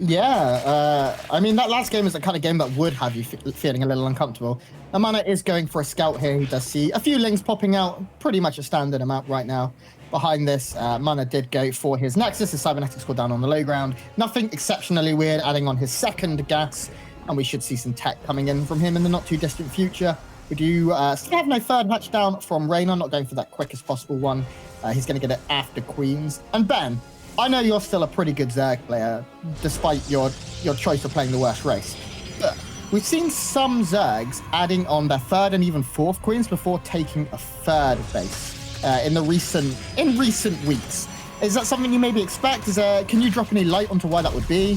Yeah, I mean, that last game is the kind of game that would have you feeling a little uncomfortable. And MaNa is going for a scout here. He does see a few lings popping out, pretty much a standard amount right now. Behind this, MaNa did go for his Nexus, his cybernetics go down on the low ground. Nothing exceptionally weird, adding on his second gas, and we should see some tech coming in from him in the not too distant future. We do still have no third hatch down from Reynor, not going for that quickest possible one. He's going to get it after Queens. And Ben, I know you're still a pretty good Zerg player, despite your choice of playing the worst race. But we've seen some Zergs adding on their third and even fourth Queens before taking a third base in recent weeks. Is that something you maybe expect? Can you drop any light onto why that would be?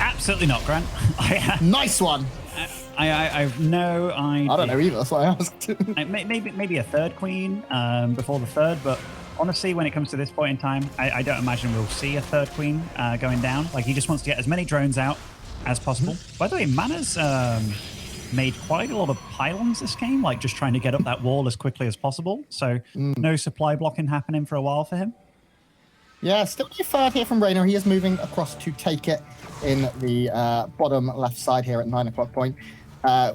Absolutely not, Grant. Nice one. I have no idea. I don't know either. That's why I asked. maybe a third queen before the third, but honestly, when it comes to this point in time, I don't imagine we'll see a third queen going down. Like, he just wants to get as many drones out as possible. By the way, MaNa's made quite a lot of pylons this game, like just trying to get up that wall as quickly as possible. So no supply blocking happening for a while for him. Yeah, still a third here from Reynor. He is moving across to take it in the bottom left side here at 9 o'clock point.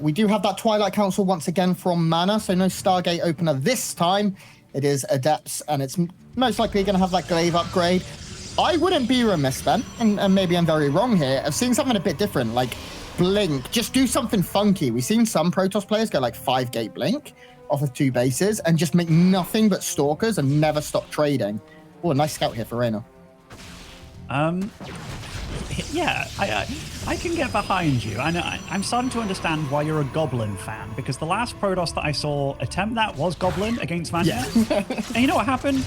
We do have that Twilight Council once again from MaNa, so no Stargate opener this time. It is Adepts, and it's most likely going to have that glaive upgrade. I wouldn't be remiss, Ben, and maybe I'm very wrong here, of seeing something a bit different, like Blink. Just do something funky. We've seen some Protoss players go like 5-gate Blink off of 2 bases and just make nothing but Stalkers and never stop trading. Oh, a nice scout here for Reynor. Yeah, I can get behind you. I'm starting to understand why you're a Goblin fan, because the last Protoss that I saw attempt that was Goblin against MaNa. Yeah. And you know what happened?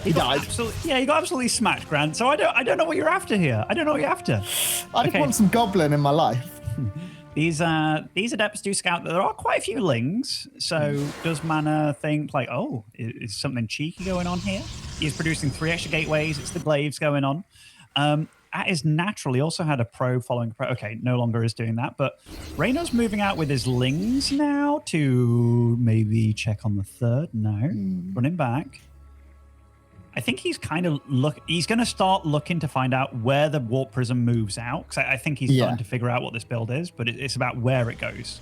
He died. He got absolutely smacked, Grant. So I don't know what you're after here. I don't know what you're after. I just want some Goblin in my life. These Adepts do scout that there are quite a few lings. So does MaNa think like, oh, is something cheeky going on here? He's producing 3 extra gateways. It's the glaives going on. That is naturally also had a pro following pro. Okay, no longer is doing that, but Reynor's moving out with his lings now to maybe check on the third. No, running back. I think he's kind of he's going to start looking to find out where the warp prism moves out, because I think he's starting to figure out what this build is, but it's about where it goes.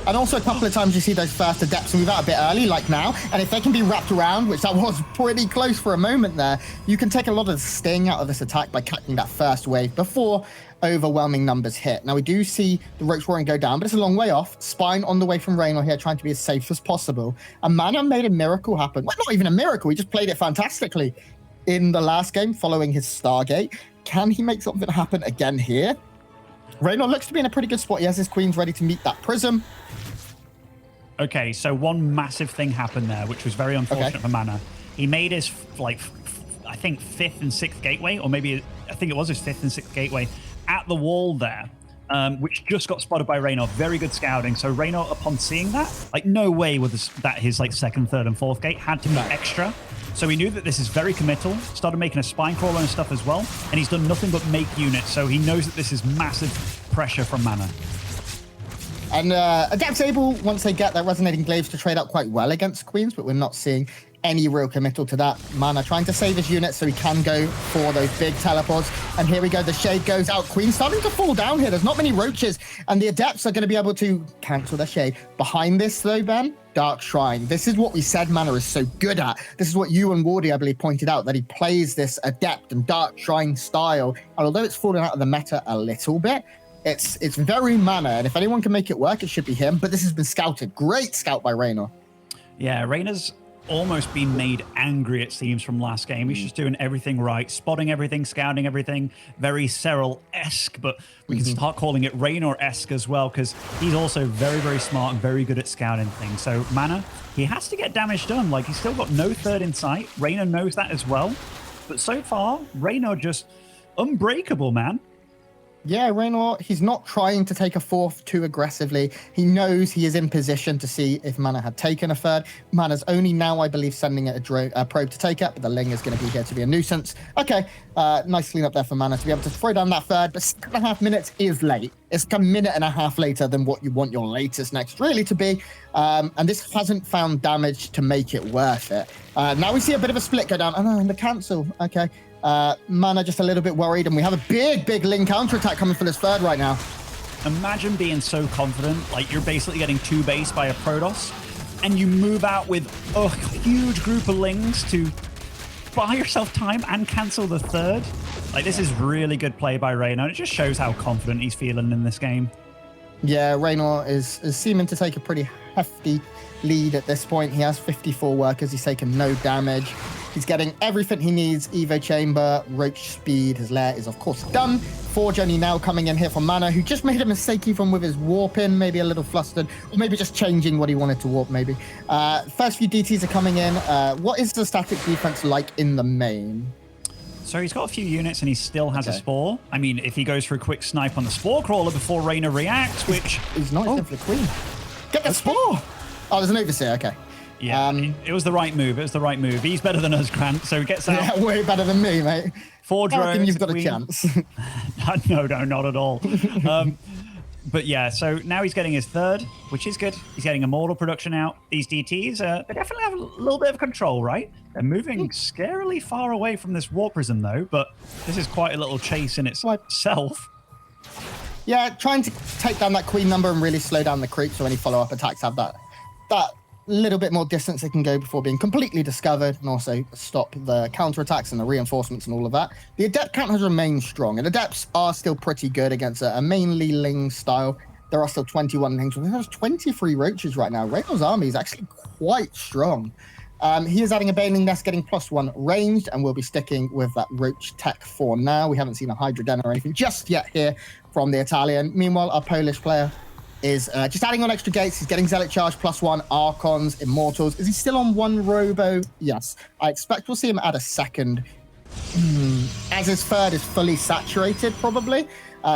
And also a couple of times you see those first adepts move out a bit early, like now. And if they can be wrapped around, which that was pretty close for a moment there, you can take a lot of the sting out of this attack by catching that first wave before overwhelming numbers hit. Now we do see the Roach Warren go down, but it's a long way off. Spine on the way from Reynor here, trying to be as safe as possible. And MaNa made a miracle happen. Well, not even a miracle. He just played it fantastically in the last game following his Stargate. Can he make something happen again here? Reynor looks to be in a pretty good spot. He has his queens ready to meet that prism. Okay, so one massive thing happened there, which was very unfortunate for MaNa. He made his, I think 5th and 6th gateway, or maybe I think it was his 5th and 6th gateway at the wall there, which just got spotted by Reynor. Very good scouting. So Reynor, upon seeing that, like no way was that his like 2nd, 3rd, and 4th gate had to be extra. So he knew that this is very committal, started making a spine crawler and stuff as well, and he's done nothing but make units, so he knows that this is massive pressure from MaNa. And Adept's able, once they get their resonating glaives, to trade out quite well against queens, but we're not seeing any real committal to that. MaNa trying to save his units so he can go for those big teleports. And here we go, the shade goes out. Queen starting to fall down here. There's not many roaches, and the Adepts are going to be able to cancel their shade. Behind this though, Ben, Dark Shrine. This is what we said MaNa is so good at. This is what you and Wardy, I believe, pointed out, that he plays this Adept and Dark Shrine style. And although it's fallen out of the meta a little bit, it's very MaNa, and if anyone can make it work, it should be him. But this has been scouted. Great scout by Reynor. Yeah, Reynor's almost been made angry, it seems, from last game. He's just doing everything right, spotting everything, scouting everything. Very Serral-esque, but we can start calling it Reynor-esque as well, because he's also very, very smart and very good at scouting things. So MaNa, he has to get damage done. Like, he's still got no 3rd in sight. Reynor knows that as well. But so far, Reynor just unbreakable, man. Yeah, Reynor, he's not trying to take a 4th too aggressively. He knows he is in position to see if MaNa had taken a 3rd. MaNa's only now, I believe, sending it a probe to take it, but the Ling is going to be here to be a nuisance. Okay, nice clean up there for MaNa to be able to throw down that 3rd, but 6.5 minutes is late. It's like a minute and a half later than what you want your latest next really to be. And this hasn't found damage to make it worth it. Now we see a bit of a split go down. Oh no, and the cancel. Okay. MaNa just a little bit worried, and we have a big Ling counterattack coming for this 3rd right now. Imagine being so confident, like you're basically getting 2 base by a Protoss, and you move out with a huge group of Lings to buy yourself time and cancel the 3rd. Like, this is really good play by Reynor. It just shows how confident he's feeling in this game. Yeah, Reynor is seeming to take a pretty hefty lead at this point. He has 54 workers. He's taken no damage. He's getting everything he needs. Evo Chamber, Roach Speed, his lair is of course done. Forge only now coming in here from MaNa, who just made a mistake even with his warp in, maybe a little flustered, or maybe just changing what he wanted to warp maybe. First few DTs are coming in. What is the static defense like in the main? So he's got a few units and he still has a Spore. I mean, if he goes for a quick snipe on the Spore Crawler before Reynor reacts, which... He's not for the Queen. Get the Spore! Oh, there's an Overseer, okay. Yeah, it was the right move. It was the right move. He's better than us, Grant, so he gets out. Yeah, way better than me, mate. 4 drones. I reckon you've got a chance. No, not at all. But yeah, so now he's getting his 3rd, which is good. He's getting Immortal production out. These DTs, they definitely have a little bit of control, right? They're moving scarily far away from this Warp Prism, though, but this is quite a little chase in itself. Yeah, trying to take down that Queen number and really slow down the creep, so any follow-up attacks have that little bit more distance they can go before being completely discovered, and also stop the counterattacks and the reinforcements and all of that. The Adept count has remained strong, and Adepts are still pretty good against a mainly Ling style. There are still 21 Lings. There's 23 Roaches right now. Reynor's army is actually quite strong. He is adding a Baneling Nest, getting +1 ranged, and we'll be sticking with that Roach tech for now. We haven't seen a Hydra Den or anything just yet here from the Italian. Meanwhile, our Polish player is just adding on extra gates. He's getting Zealot Charge +1, Archons, Immortals. Is he still on 1 Robo? Yes. I expect we'll see him add a 2nd. As his 3rd is fully saturated, probably.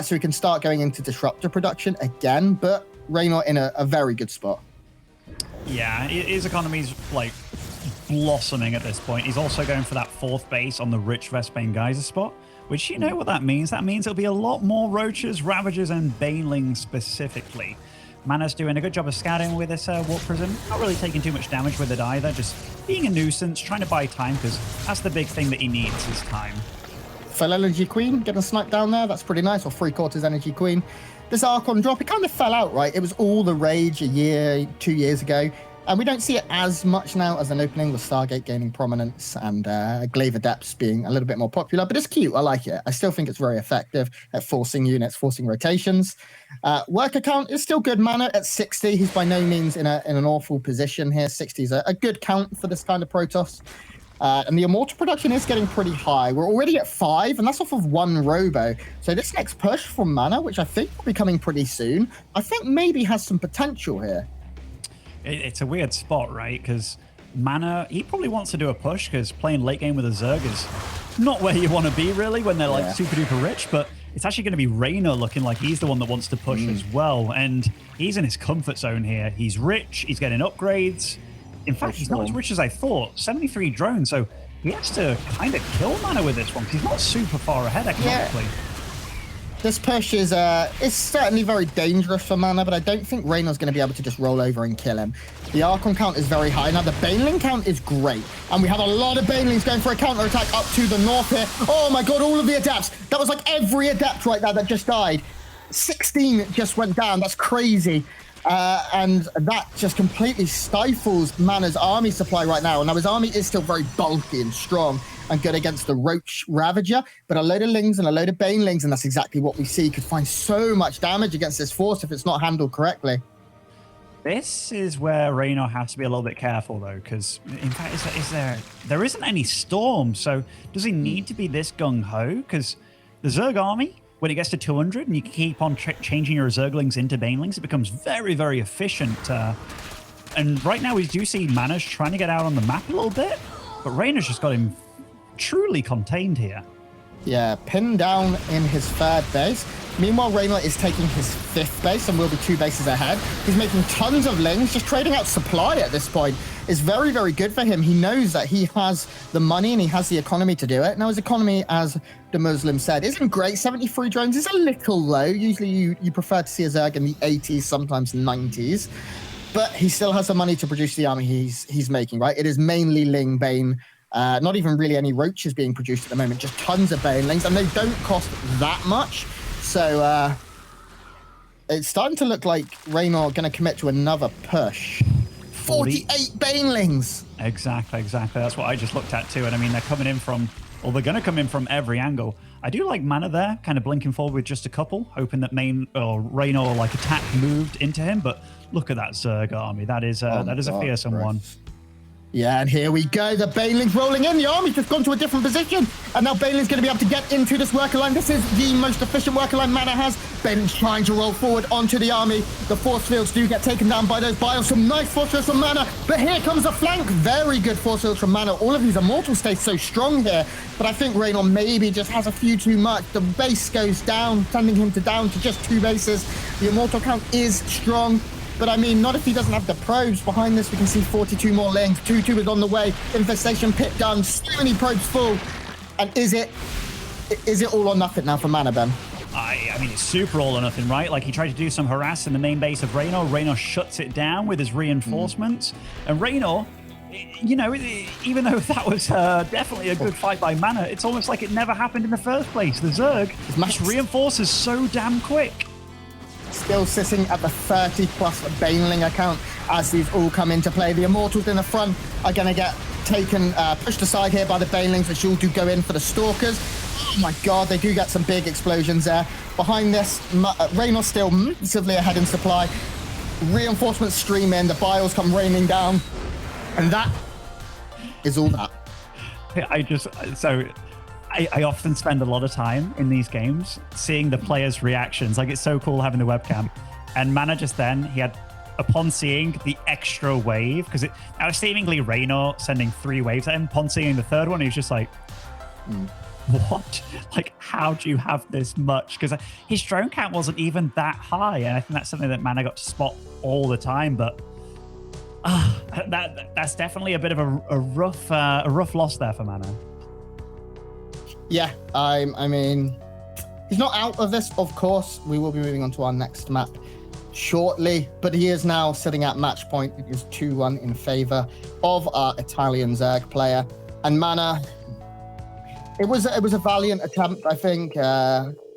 So he can start going into Disruptor production again, but Reynor in a very good spot. Yeah, his economy's like blossoming at this point. He's also going for that 4th base on the rich Vespane Geyser spot, which you know what that means. That means there'll be a lot more Roaches, Ravagers, and Banelings specifically. MaNa's doing a good job of scouting with this Warp Prism. Not really taking too much damage with it either, just being a nuisance, trying to buy time, because that's the big thing that he needs is time. full energy queen getting sniped down there. That's pretty nice. Or 3/4 energy queen. This Archon drop, it kind of fell out, right? It was all the rage a year, 2 years ago. And we don't see it as much now as an opening, with Stargate gaining prominence and Glaive Adepts being a little bit more popular. But it's cute. I like it. I still think it's very effective at forcing units, forcing rotations. Worker count is still good. MaNa at 60. He's by no means in an awful position here. 60 is a good count for this kind of Protoss. And the Immortal production is getting pretty high. We're already at 5, and that's off of 1 Robo. So this next push from MaNa, which I think will be coming pretty soon, I think maybe has some potential here. It's a weird spot, right? Because MaNa, he probably wants to do a push, because playing late game with a Zerg is not where you want to be, really, when they're like super duper rich. But it's actually going to be Reynor looking like he's the one that wants to push as well. And he's in his comfort zone here. He's rich. He's getting upgrades. In fact, he's not as rich as I thought. 73 drones. So he has to kind of kill MaNa with this one, because he's not super far ahead economically. Yeah. This push is certainly very dangerous for MaNa, but I don't think Reynor's going to be able to just roll over and kill him. The Archon count is very high. Now, the Baneling count is great, and we have a lot of Banelings going for a counter-attack up to the north here. Oh my god, all of the Adepts! That was like every Adept right there that just died. 16 just went down. That's crazy. And that just completely stifles MaNa's army supply right now. And now his army is still very bulky and strong and good against the Roach Ravager, but a load of Lings and a load of Banelings, and that's exactly what we see, could find so much damage against this force if it's not handled correctly. This is where Reynor has to be a little bit careful, though, because in fact, there isn't any storm, so does he need to be this gung-ho? Because the Zerg army, when it gets to 200 and you keep on changing your Zerglings into Banelings, it becomes very, very efficient. And right now, we do see MaNa's trying to get out on the map a little bit, but Reynor's just got him truly contained here. Yeah, pinned down in his 3rd base. Meanwhile, Reynor is taking his 5th base and will be 2 bases ahead. He's making tons of Lings, just trading out supply at this point. Is very, very good for him. He knows that he has the money and he has the economy to do it. Now, his economy, as the Muslim said, isn't great. 73 drones is a little low. Usually you prefer to see a Zerg in the 80s, sometimes 90s. But he still has the money to produce the army he's making, right? It is mainly Ling, Bane, not even really any Roaches being produced at the moment, just tons of Banelings, and they don't cost that much. So it's starting to look like Reynor going to commit to another push. 48 Banelings! Exactly. That's what I just looked at too. And I mean, they're coming in from, well, they're going to come in from every angle. I do like MaNa there, kind of blinking forward with just a couple, hoping that Reynor like attack moved into him. But look at that Zerg army. That is a fearsome one. Yeah, and here we go. The Baneling's rolling in. The army's just gone to a different position. And now Baneling's going to be able to get into this worker line. This is the most efficient worker line MaNa has. Baneling's trying to roll forward onto the army. The force fields do get taken down by those bios. Some nice force fields from MaNa. But here comes the flank. Very good force fields from MaNa. All of these Immortals stay so strong here. But I think Reynor maybe just has a few too much. The base goes down, sending him down to just 2 bases. The Immortal count is strong. But I mean, not if he doesn't have the probes. Behind this, we can see 42 more Lings. 2-2 is on the way. Infestation pit done. So many probes full. And is it all or nothing now for MaNa, Ben? I mean, it's super all or nothing, right? Like, he tried to do some harass in the main base of Reynor. Reynor shuts it down with his reinforcements. And Reynor, you know, even though that was definitely a good fight by MaNa, it's almost like it never happened in the first place. The Zerg just reinforces so damn quick. Still sitting at the 30-plus Baneling account as these all come into play. The Immortals in the front are going to get taken, pushed aside here by the Banelings, which all do go in for the Stalkers. Oh my god, they do get some big explosions there. Behind this, Reynor's still massively ahead in supply. Reinforcements stream in, the bios come raining down. And that is all that. I often spend a lot of time in these games seeing the players' reactions. Like, it's so cool having the webcam. And MaNa just then, he had, upon seeing the extra wave, because now seemingly Reynor sending 3 waves at him, upon seeing the 3rd one, he was just like, what? Like, how do you have this much? Because his drone count wasn't even that high. And I think that's something that MaNa got to spot all the time. But that's definitely a bit of a rough loss there for MaNa. Yeah, I mean, he's not out of this, of course. We will be moving on to our next map shortly, but he is now sitting at match point. It is 2-1 in favor of our Italian Zerg player. And MaNa, It was a valiant attempt, I think.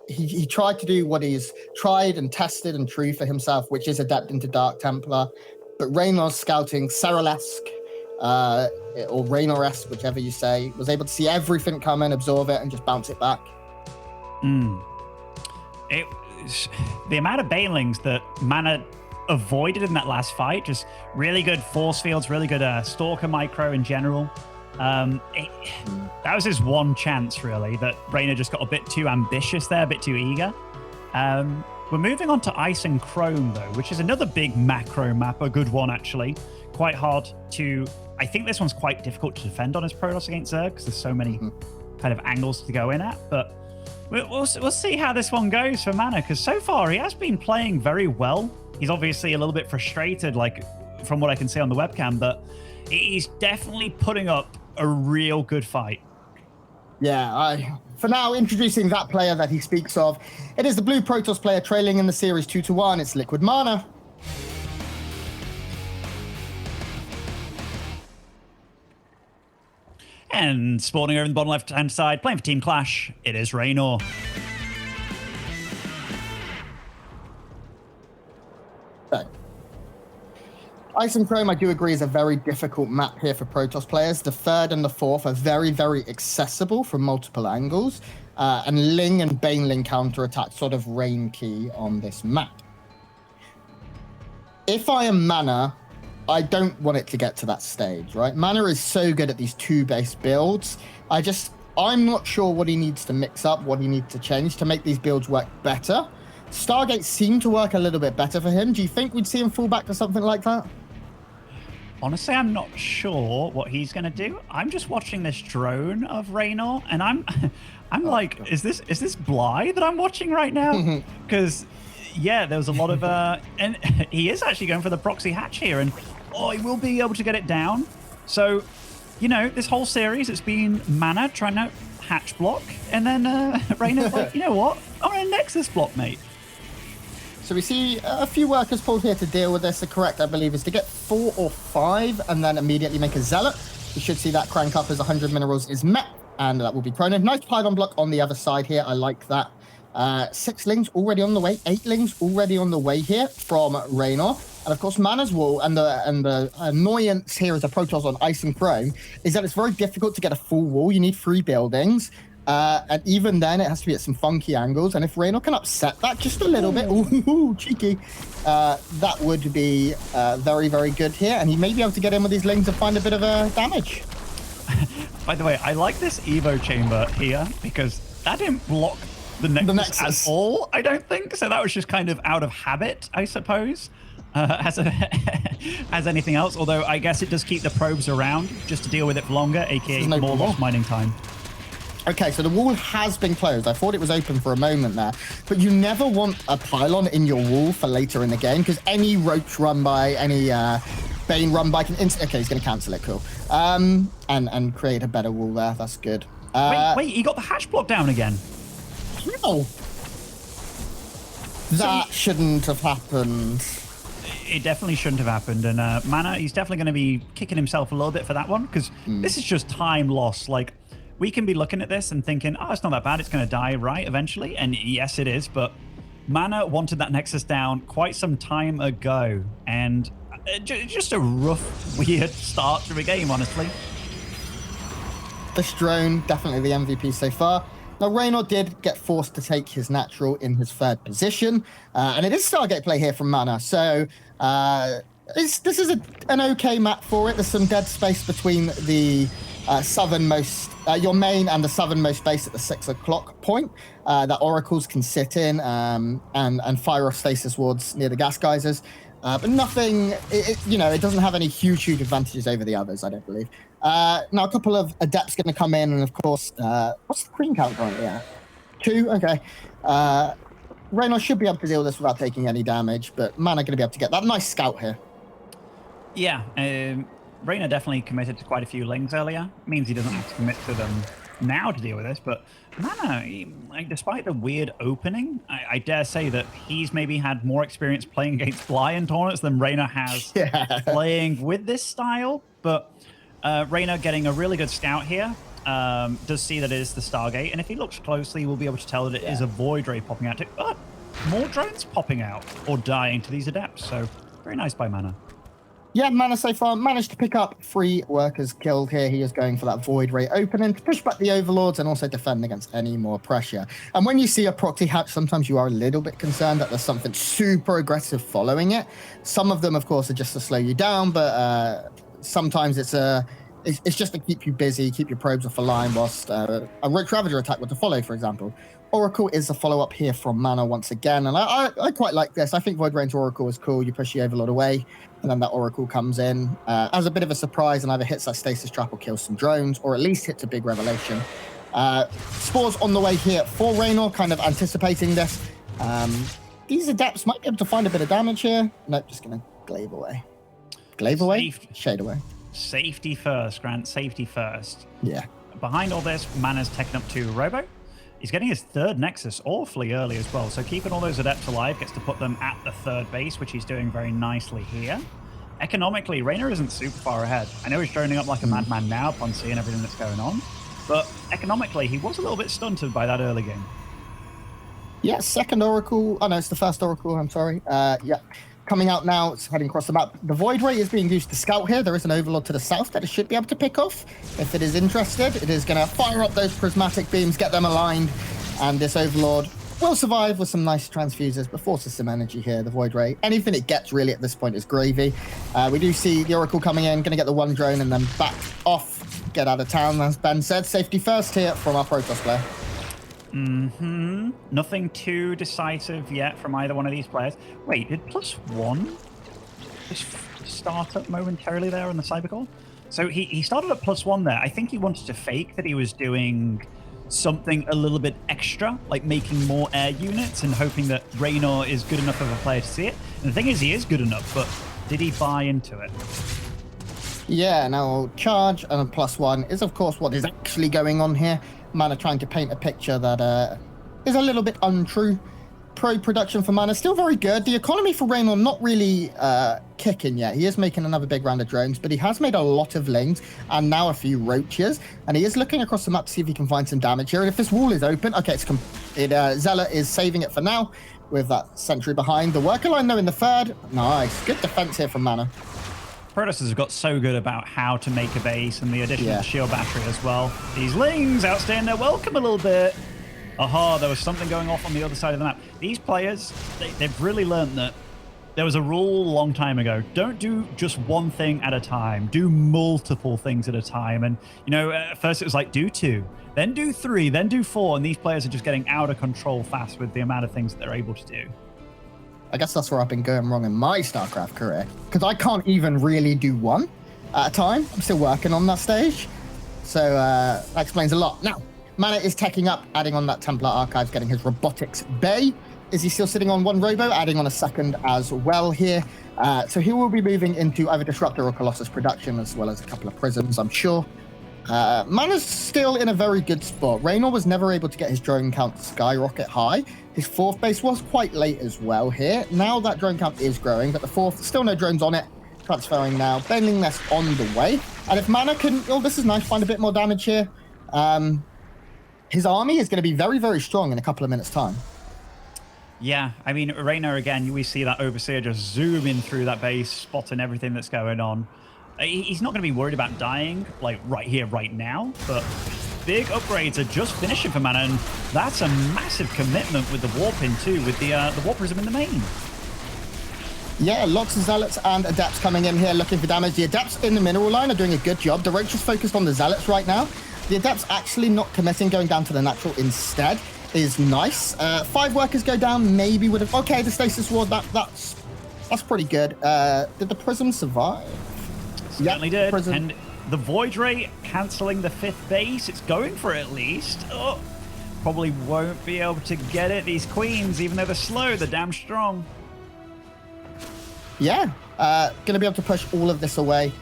He tried to do what he's tried and tested and true for himself, which is adept into Dark Templar. But Reynor's scouting, Serral-esque, or Reynor-esque, whichever you say, was able to see everything come in, absorb it, and just bounce it back. The amount of banelings that MaNa avoided in that last fight, just really good force fields, really good Stalker micro in general. That was his one chance, really, that Reynor just got a bit too ambitious there, a bit too eager. We're moving on to Ice and Chrome, though, which is another big macro map, a good one, actually. Quite hard to... I think this one's quite difficult to defend on his Protoss against Zerg, because there's so many kind of angles to go in at, but we'll see how this one goes for MaNa, because so far he has been playing very well. He's obviously a little bit frustrated, like, from what I can see on the webcam, but he's definitely putting up a real good fight. Yeah, for now, introducing that player that he speaks of. It is the blue Protoss player trailing in the series 2-1. It's Liquid MaNa. And spawning over in the bottom left-hand side, playing for Team Clash, it is Reynor. Ice and Chrome, I do agree, is a very difficult map here for Protoss players. The third and the fourth are very, very accessible from multiple angles. And Ling and Baneling counterattack sort of reign key on this map. If I am MaNa, I don't want it to get to that stage, right? MaNa is so good at these two-based builds. I'm not sure what he needs to mix up, what he needs to change to make these builds work better. Stargate seemed to work a little bit better for him. Do you think we'd see him fall back to something like that? Honestly, I'm not sure what he's going to do. I'm just watching this drone of Reynor, and I'm like, God. Is this Bly that I'm watching right now? Because, yeah, there was a lot of... and he is actually going for the proxy hatch here, and, he will be able to get it down. So, you know, this whole series, it's been MaNa trying to hatch block, and then Reynor's like, you know what? I'm going to Nexus block, mate. So we see a few workers pulled here to deal with this. The correct, I believe, is to get 4 or 5 and then immediately make a Zealot. We should see that crank up as 100 minerals is met, and that will be pronen. Nice pylon block on the other side here. I like that. 6 lings already on the way. 8 lings already on the way here from Reynor. And of course, MaNa's wall and the annoyance here as a Protoss on Ice and Chrome is that it's very difficult to get a full wall. You need 3 buildings. And even then, it has to be at some funky angles. And if Reynor can upset that just a little bit, ooh, cheeky, that would be very, very good here. And he may be able to get in with his lings and find a bit of damage. By the way, I like this Evo chamber here because that didn't block the Nexus at all, I don't think. So that was just kind of out of habit, I suppose, as anything else. Although I guess it does keep the probes around just to deal with it for longer, aka more lost mining time. Okay, so the wall has been closed. I thought it was open for a moment there. But you never want a pylon in your wall for later in the game, because any roach run by, any Bane run by can instantly... Okay, he's going to cancel it, cool. And create a better wall there. That's good. Wait, he got the hatch block down again. No. That shouldn't have happened. It definitely shouldn't have happened. And MaNa, he's definitely going to be kicking himself a little bit for that one, because this is just time loss. Like, we can be looking at this and thinking, oh, it's not that bad. It's going to die, right, eventually? And yes, it is. But MaNa wanted that Nexus down quite some time ago. And just a rough, weird start to the game, honestly. This drone, definitely the MVP so far. Now, Reynor did get forced to take his natural in his 3rd position. And it is Stargate play here from MaNa. So this is an okay map for it. There's some dead space between the... southernmost, your main and the southernmost base at the 6 o'clock point that oracles can sit in and fire off stasis wards near the gas geysers. But nothing, it doesn't have any huge advantages over the others, I don't believe. Now, a couple of adepts going to come in, and of course, what's the queen count currently at? 2? Okay. Reynor should be able to deal with this without taking any damage, but MaNa going to be able to get that nice scout here. Yeah, Reynor definitely committed to quite a few lings earlier. It means he doesn't have to commit to them now to deal with this, but MaNa, despite the weird opening, I dare say that he's maybe had more experience playing against Bly in tournaments than Reynor has playing with this style. But Reynor getting a really good scout here. does see that it is the Stargate, and if he looks closely, we'll be able to tell that it is a Void Ray popping out too. But more drones popping out or dying to these Adepts, so very nice by MaNa. Yeah, MaNa so far managed to pick up 3 workers killed here. He is going for that Void Ray opening to push back the Overlords and also defend against any more pressure. And when you see a proxy hatch, sometimes you are a little bit concerned that there's something super aggressive following it. Some of them, of course, are just to slow you down, but sometimes it's just to keep you busy, keep your probes off the line whilst a Roach Ravager attack were to follow, for example. Oracle is a follow-up here from MaNa once again, and I quite like this. I think Void Rain's Oracle is cool. You push the Overlord away, and then that Oracle comes in as a bit of a surprise and either hits that Stasis Trap or kills some drones, or at least hits a big Revelation. Spores on the way here for Reynor, kind of anticipating this. These Adepts might be able to find a bit of damage here. Nope, just going to glaive away. Glaive away? Shade away. Safety first, Grant. Safety first. Yeah. Behind all this, MaNa's taken up to Robo. He's getting his 3rd Nexus awfully early as well, so keeping all those Adepts alive gets to put them at the 3rd base, which he's doing very nicely here. Economically, Reynor isn't super far ahead. I know he's droning up like a madman now upon seeing everything that's going on, but economically, he was a little bit stunted by that early game. Yeah, 2nd Oracle. Oh, no, it's the 1st Oracle, I'm sorry. Yeah. Coming out now, it's heading across the map. The Void Ray is being used to scout here. There is an Overlord to the south that it should be able to pick off. If it is interested, it is going to fire up those prismatic beams, get them aligned, and this Overlord will survive with some nice transfuses, but forces some energy here, the Void Ray. Anything it gets really at this point is gravy. We do see the Oracle coming in, going to get the 1 drone and then back off, get out of town, as Ben said. Safety first here from our Protoss player. Nothing too decisive yet from either one of these players. Wait, did +1 just start up momentarily there on the Cybercore? So he started at +1 there. I think he wanted to fake that he was doing something a little bit extra, like making more air units and hoping that Reynor is good enough of a player to see it. And the thing is, he is good enough, but did he buy into it? Yeah, now charge and a +1 is, of course, what is actually going on here. MaNa trying to paint a picture that is a little bit untrue. Pro production for MaNa still very good. The economy for Reynor not really kicking yet. He is making another big round of drones, but he has made a lot of lanes and now a few roaches. And he is looking across the map to see if he can find some damage here. And if this wall is open, okay, Zealot is saving it for now with that sentry behind. The worker line though in the 3rd. Nice, good defense here from MaNa. Protoss have got so good about how to make a base and the addition of the shield battery as well. These Lings outstaying their welcome a little bit. Aha, there was something going off on the other side of the map. These players, they've really learned that there was a rule a long time ago. Don't do just one thing at a time. Do multiple things at a time. And, you know, at first it was like, do 2, then do 3, then do 4. And these players are just getting out of control fast with the amount of things that they're able to do. I guess that's where I've been going wrong in my StarCraft career, because I can't even really do 1 at a time. I'm still working on that stage. So that explains a lot. Now, MaNa is teching up, adding on that Templar Archives, getting his Robotics Bay. Is he still sitting on 1 Robo, adding on a 2nd as well here? So he will be moving into either Disruptor or Colossus production, as well as a couple of prisms, I'm sure. MaNa's still in a very good spot. Reynor was never able to get his drone count skyrocket high. His 4th base was quite late as well here. Now that drone count is growing, but the 4th, still no drones on it. Transferring now. Bending Nest on the way. And if MaNa can, oh, this is nice, find a bit more damage here. His army is going to be very, very strong in a couple of minutes' time. Yeah, I mean, Reynor, again, we see that Overseer just zooming through that base, spotting everything that's going on. He's not going to be worried about dying, like, right here, right now, but big upgrades are just finishing for MaNa, and that's a massive commitment with the Warp in, too, with the Warp Prism in the main. Yeah, lots of Zealots and Adepts coming in here looking for damage. The Adepts in the mineral line are doing a good job. The Roach is focused on the Zealots right now. The Adepts actually not committing, going down to the natural instead is nice. 5 workers go down, maybe would have... Okay, the Stasis Ward, that's pretty good. Did the Prism survive? Certainly did. And the Void Ray cancelling the 5th base. It's going for it at least. Oh, probably won't be able to get it. These Queens, even though they're slow, they're damn strong. Yeah, going to be able to push all of this away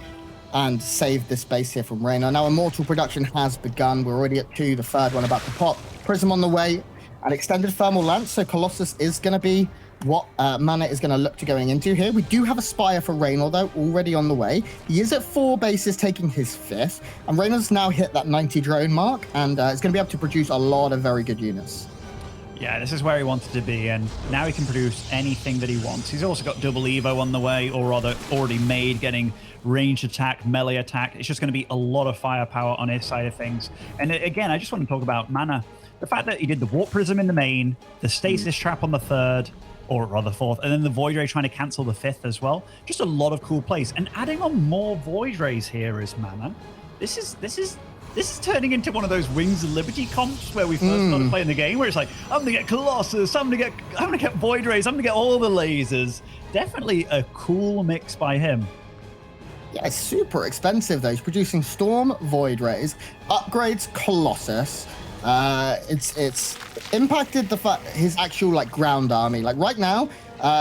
and save this base here from Reynor. Now, Immortal production has begun. We're already at 2, the 3rd one about to pop. Prism on the way, an extended thermal lance, so Colossus is going to be what MaNa is going to look to going into here. We do have a Spire for Reynor, though, already on the way. He is at 4 bases, taking his 5th. And Reynor's now hit that 90 drone mark, and is going to be able to produce a lot of very good units. Yeah, this is where he wanted to be, and now he can produce anything that he wants. He's also got double Evo on the way, or rather already made, getting ranged attack, melee attack. It's just going to be a lot of firepower on his side of things. And again, I just want to talk about MaNa. The fact that he did the Warp Prism in the main, the Stasis Trap on the 3rd, or rather 4th, and then the Void Ray trying to cancel the 5th as well. Just a lot of cool plays. And adding on more Void Rays here is MaNa. This is turning into one of those Wings of Liberty comps where we first started playing the game, where it's like, I'm gonna get Colossus, I'm gonna get Void Rays, I'm gonna get all the lasers. Definitely a cool mix by him. Yeah, it's super expensive though. He's producing Storm, Void Rays, upgrades Colossus. It's impacted the fact his actual like ground army. Like right now,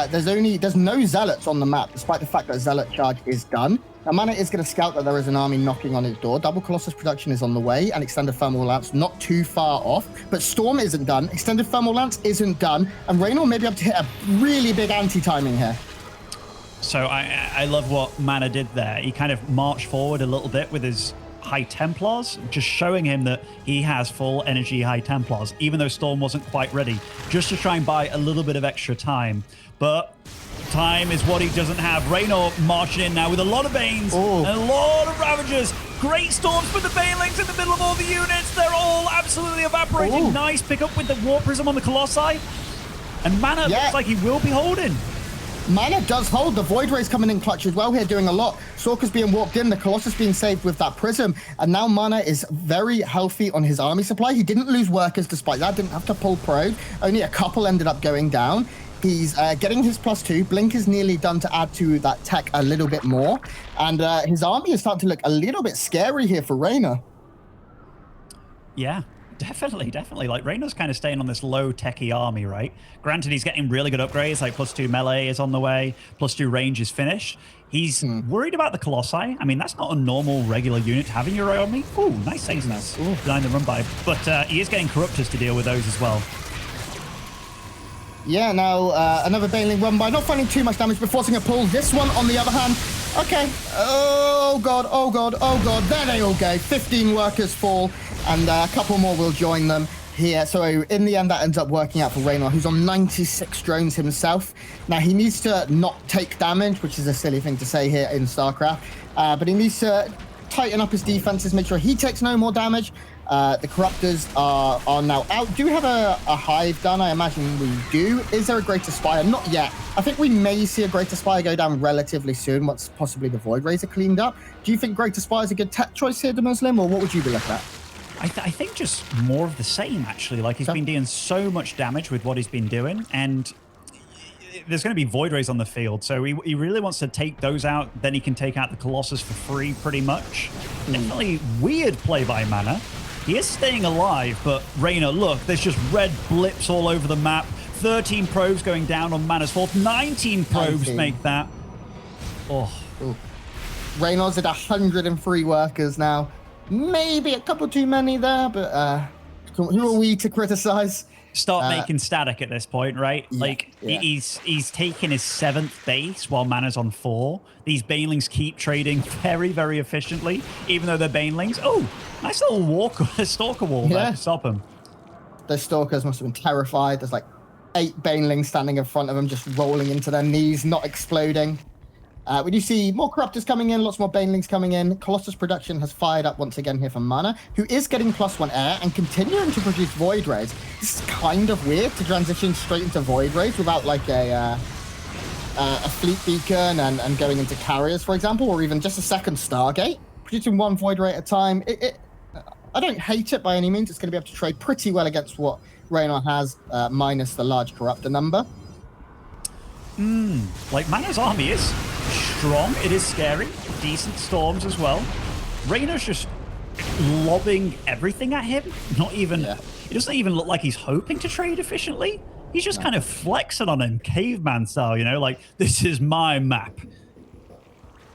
there's no Zealots on the map, despite the fact that Zealot charge is done. Now, MaNa is going to scout that there is an army knocking on his door. Double Colossus production is on the way, and Extended Thermal Lance not too far off. But Storm isn't done, Extended Thermal Lance isn't done, and Reynor may be able to hit a really big anti-timing here. So I love what MaNa did there. He kind of marched forward a little bit with his High Templars, just showing him that he has full energy High Templars, even though Storm wasn't quite ready, just to try and buy a little bit of extra time. But time is what he doesn't have. Reynor marching in now with a lot of Banes and a lot of Ravagers. Great Storms for the Banelings in the middle of all the units. They're all absolutely evaporating. Nice pick up with the Warp Prism on the Colossi. And MaNa looks like he will be holding. MaNa does hold. The Void Ray's coming in clutch as well here, doing a lot. Sorka's being warped in, the Colossus being saved with that Prism, and now MaNa is very healthy on his army supply. He didn't lose workers despite that, didn't have to pull Probe. Only a couple ended up going down. He's getting his +2. Blink is nearly done to add to that tech a little bit more. And his army is starting to look a little bit scary here for Reynor. Yeah. Definitely. Like, Reynor's kind of staying on this low techie army, right? Granted, he's getting really good upgrades, like +2 melee is on the way, +2 range is finished. He's worried about the Colossi. I mean, that's not a normal, regular unit to have in your army. Ooh, nice saves behind the run by. But he is getting Corruptors to deal with those as well. Yeah, now another Baneling run by, not finding too much damage, but forcing a pull. This one, on the other hand, okay. Oh, God. There they all go. 15 workers fall, and a couple more will join them here. So in the end, that ends up working out for Reynor, who's on 96 drones himself. Now, he needs to not take damage, which is a silly thing to say here in StarCraft, but he needs to tighten up his defenses, make sure he takes no more damage. The Corruptors are now out. Do we have a Hive done? I imagine we do. Is there a Greater Spire? Not yet. I think we may see a Greater Spire go down relatively soon once possibly the Void Rays are cleaned up. Do you think Greater Spire is a good tech choice here, Muslim, or what would you be looking at? I think just more of the same, actually. Like, he's been doing so much damage with what he's been doing, and there's going to be Void Rays on the field, so he really wants to take those out. Then he can take out the Colossus for free, pretty much. Definitely weird play by MaNa. He is staying alive, but Reynor, look, there's just red blips all over the map. 13 probes going down on MaNa's 4th. 19 probes make that. Reynor's at 103 workers now. Maybe a couple too many there, but who are we to criticize? Start making static at this point, right? He's taking his 7th base while MaNa's on 4. These Banelings keep trading very, very efficiently, even though they're Banelings. Oh, nice little stalker wall there to stop him. The Stalkers must have been terrified. There's like 8 Banelings standing in front of them, just rolling into their knees, not exploding. We do see more Corruptors coming in, lots more Banelings coming in. Colossus production has fired up once again here from MaNa, who is getting +1 air and continuing to produce Void Rays. This is kind of weird to transition straight into Void Rays without like a fleet beacon and going into carriers, for example, or even just a second Stargate. Producing 1 Void Ray at a time. I don't hate it by any means. It's going to be able to trade pretty well against what Reynor has, minus the large Corruptor number. Like, MaNa's army is strong. It is scary. Decent storms as well. Reynor's just lobbing everything at him. Not even... It doesn't even look like he's hoping to trade efficiently. He's just kind of flexing on him, caveman style, you know? Like, this is my map.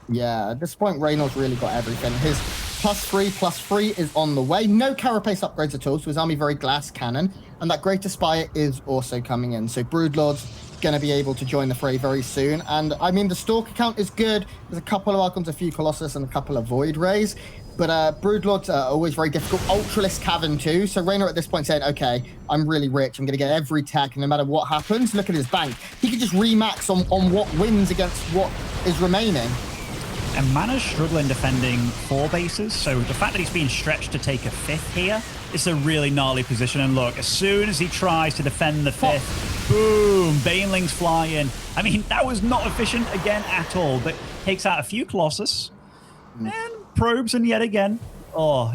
Yeah, at this point, Reynor's really got everything. His +3 is on the way. No carapace upgrades at all, so his army very glass cannon. And that Greater Spire is also coming in. So Broodlords going to be able to join the fray very soon. And I mean, the Stalker count is good. There's a couple of Archons, a few Colossus, and a couple of Void Rays. But Broodlords are always very difficult. Ultralisk Cavern too. So Reynor at this point saying, okay, I'm really rich. I'm going to get every tech, and no matter what happens, look at his bank. He can just remax on what wins against what is remaining. And MaNa's struggling defending 4 bases, so the fact that he's being stretched to take a 5th here is a really gnarly position. And look, as soon as he tries to defend the 5th, boom, Banelings fly in. I mean, that was not efficient again at all, but takes out a few Colossus and probes, and yet again,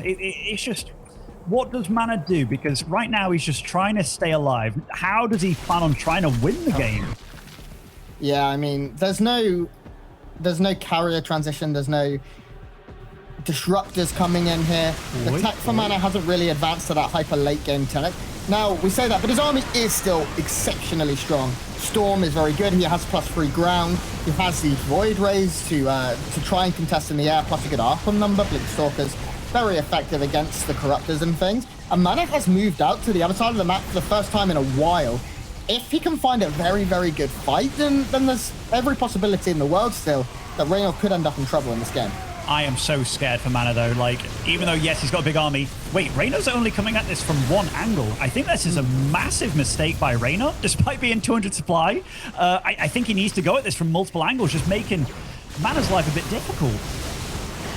it's just, what does MaNa do? Because right now he's just trying to stay alive. How does he plan on trying to win the game? Yeah, I mean, there's no carrier transition. There's no disruptors coming in here. The tech for MaNa hasn't really advanced to that hyper late game tech. Now, we say that, but his army is still exceptionally strong. Storm is very good. He has +3 ground. He has these Void Rays to try and contest in the air, plus a good Archon number. Blink Stalkers, very effective against the Corruptors and things. And MaNa has moved out to the other side of the map for the first time in a while. If he can find a very, very good fight, then there's every possibility in the world still that Reynor could end up in trouble in this game. I am so scared for MaNa, though. Like, even though, yes, he's got a big army. Wait, Reynor's only coming at this from one angle. I think this is a massive mistake by Reynor, despite being 200 supply. I think he needs to go at this from multiple angles, just making MaNa's life a bit difficult.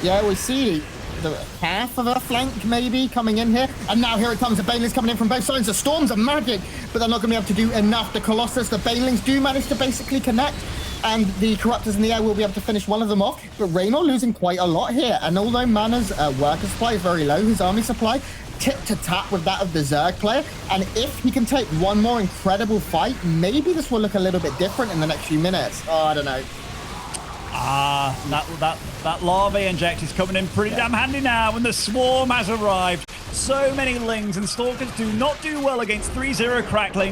Yeah, we see the half of a flank maybe coming in here, and now here it comes. The Banelings coming in from both sides. The Storms are magic, but they're not going to be able to do enough. The Colossus, the Banelings do manage to basically connect, and the Corruptors in the air will be able to finish one of them off. But Reynor losing quite a lot here, and although MaNa's worker supply is very low, his army supply tip to tap with that of the Zerg player, and if he can take one more incredible fight, maybe this will look a little bit different in the next few minutes. Oh, I don't know. That larvae inject is coming in pretty damn handy now when the swarm has arrived. So many Lings and Stalkers do not do well against 3-0 Cracklings.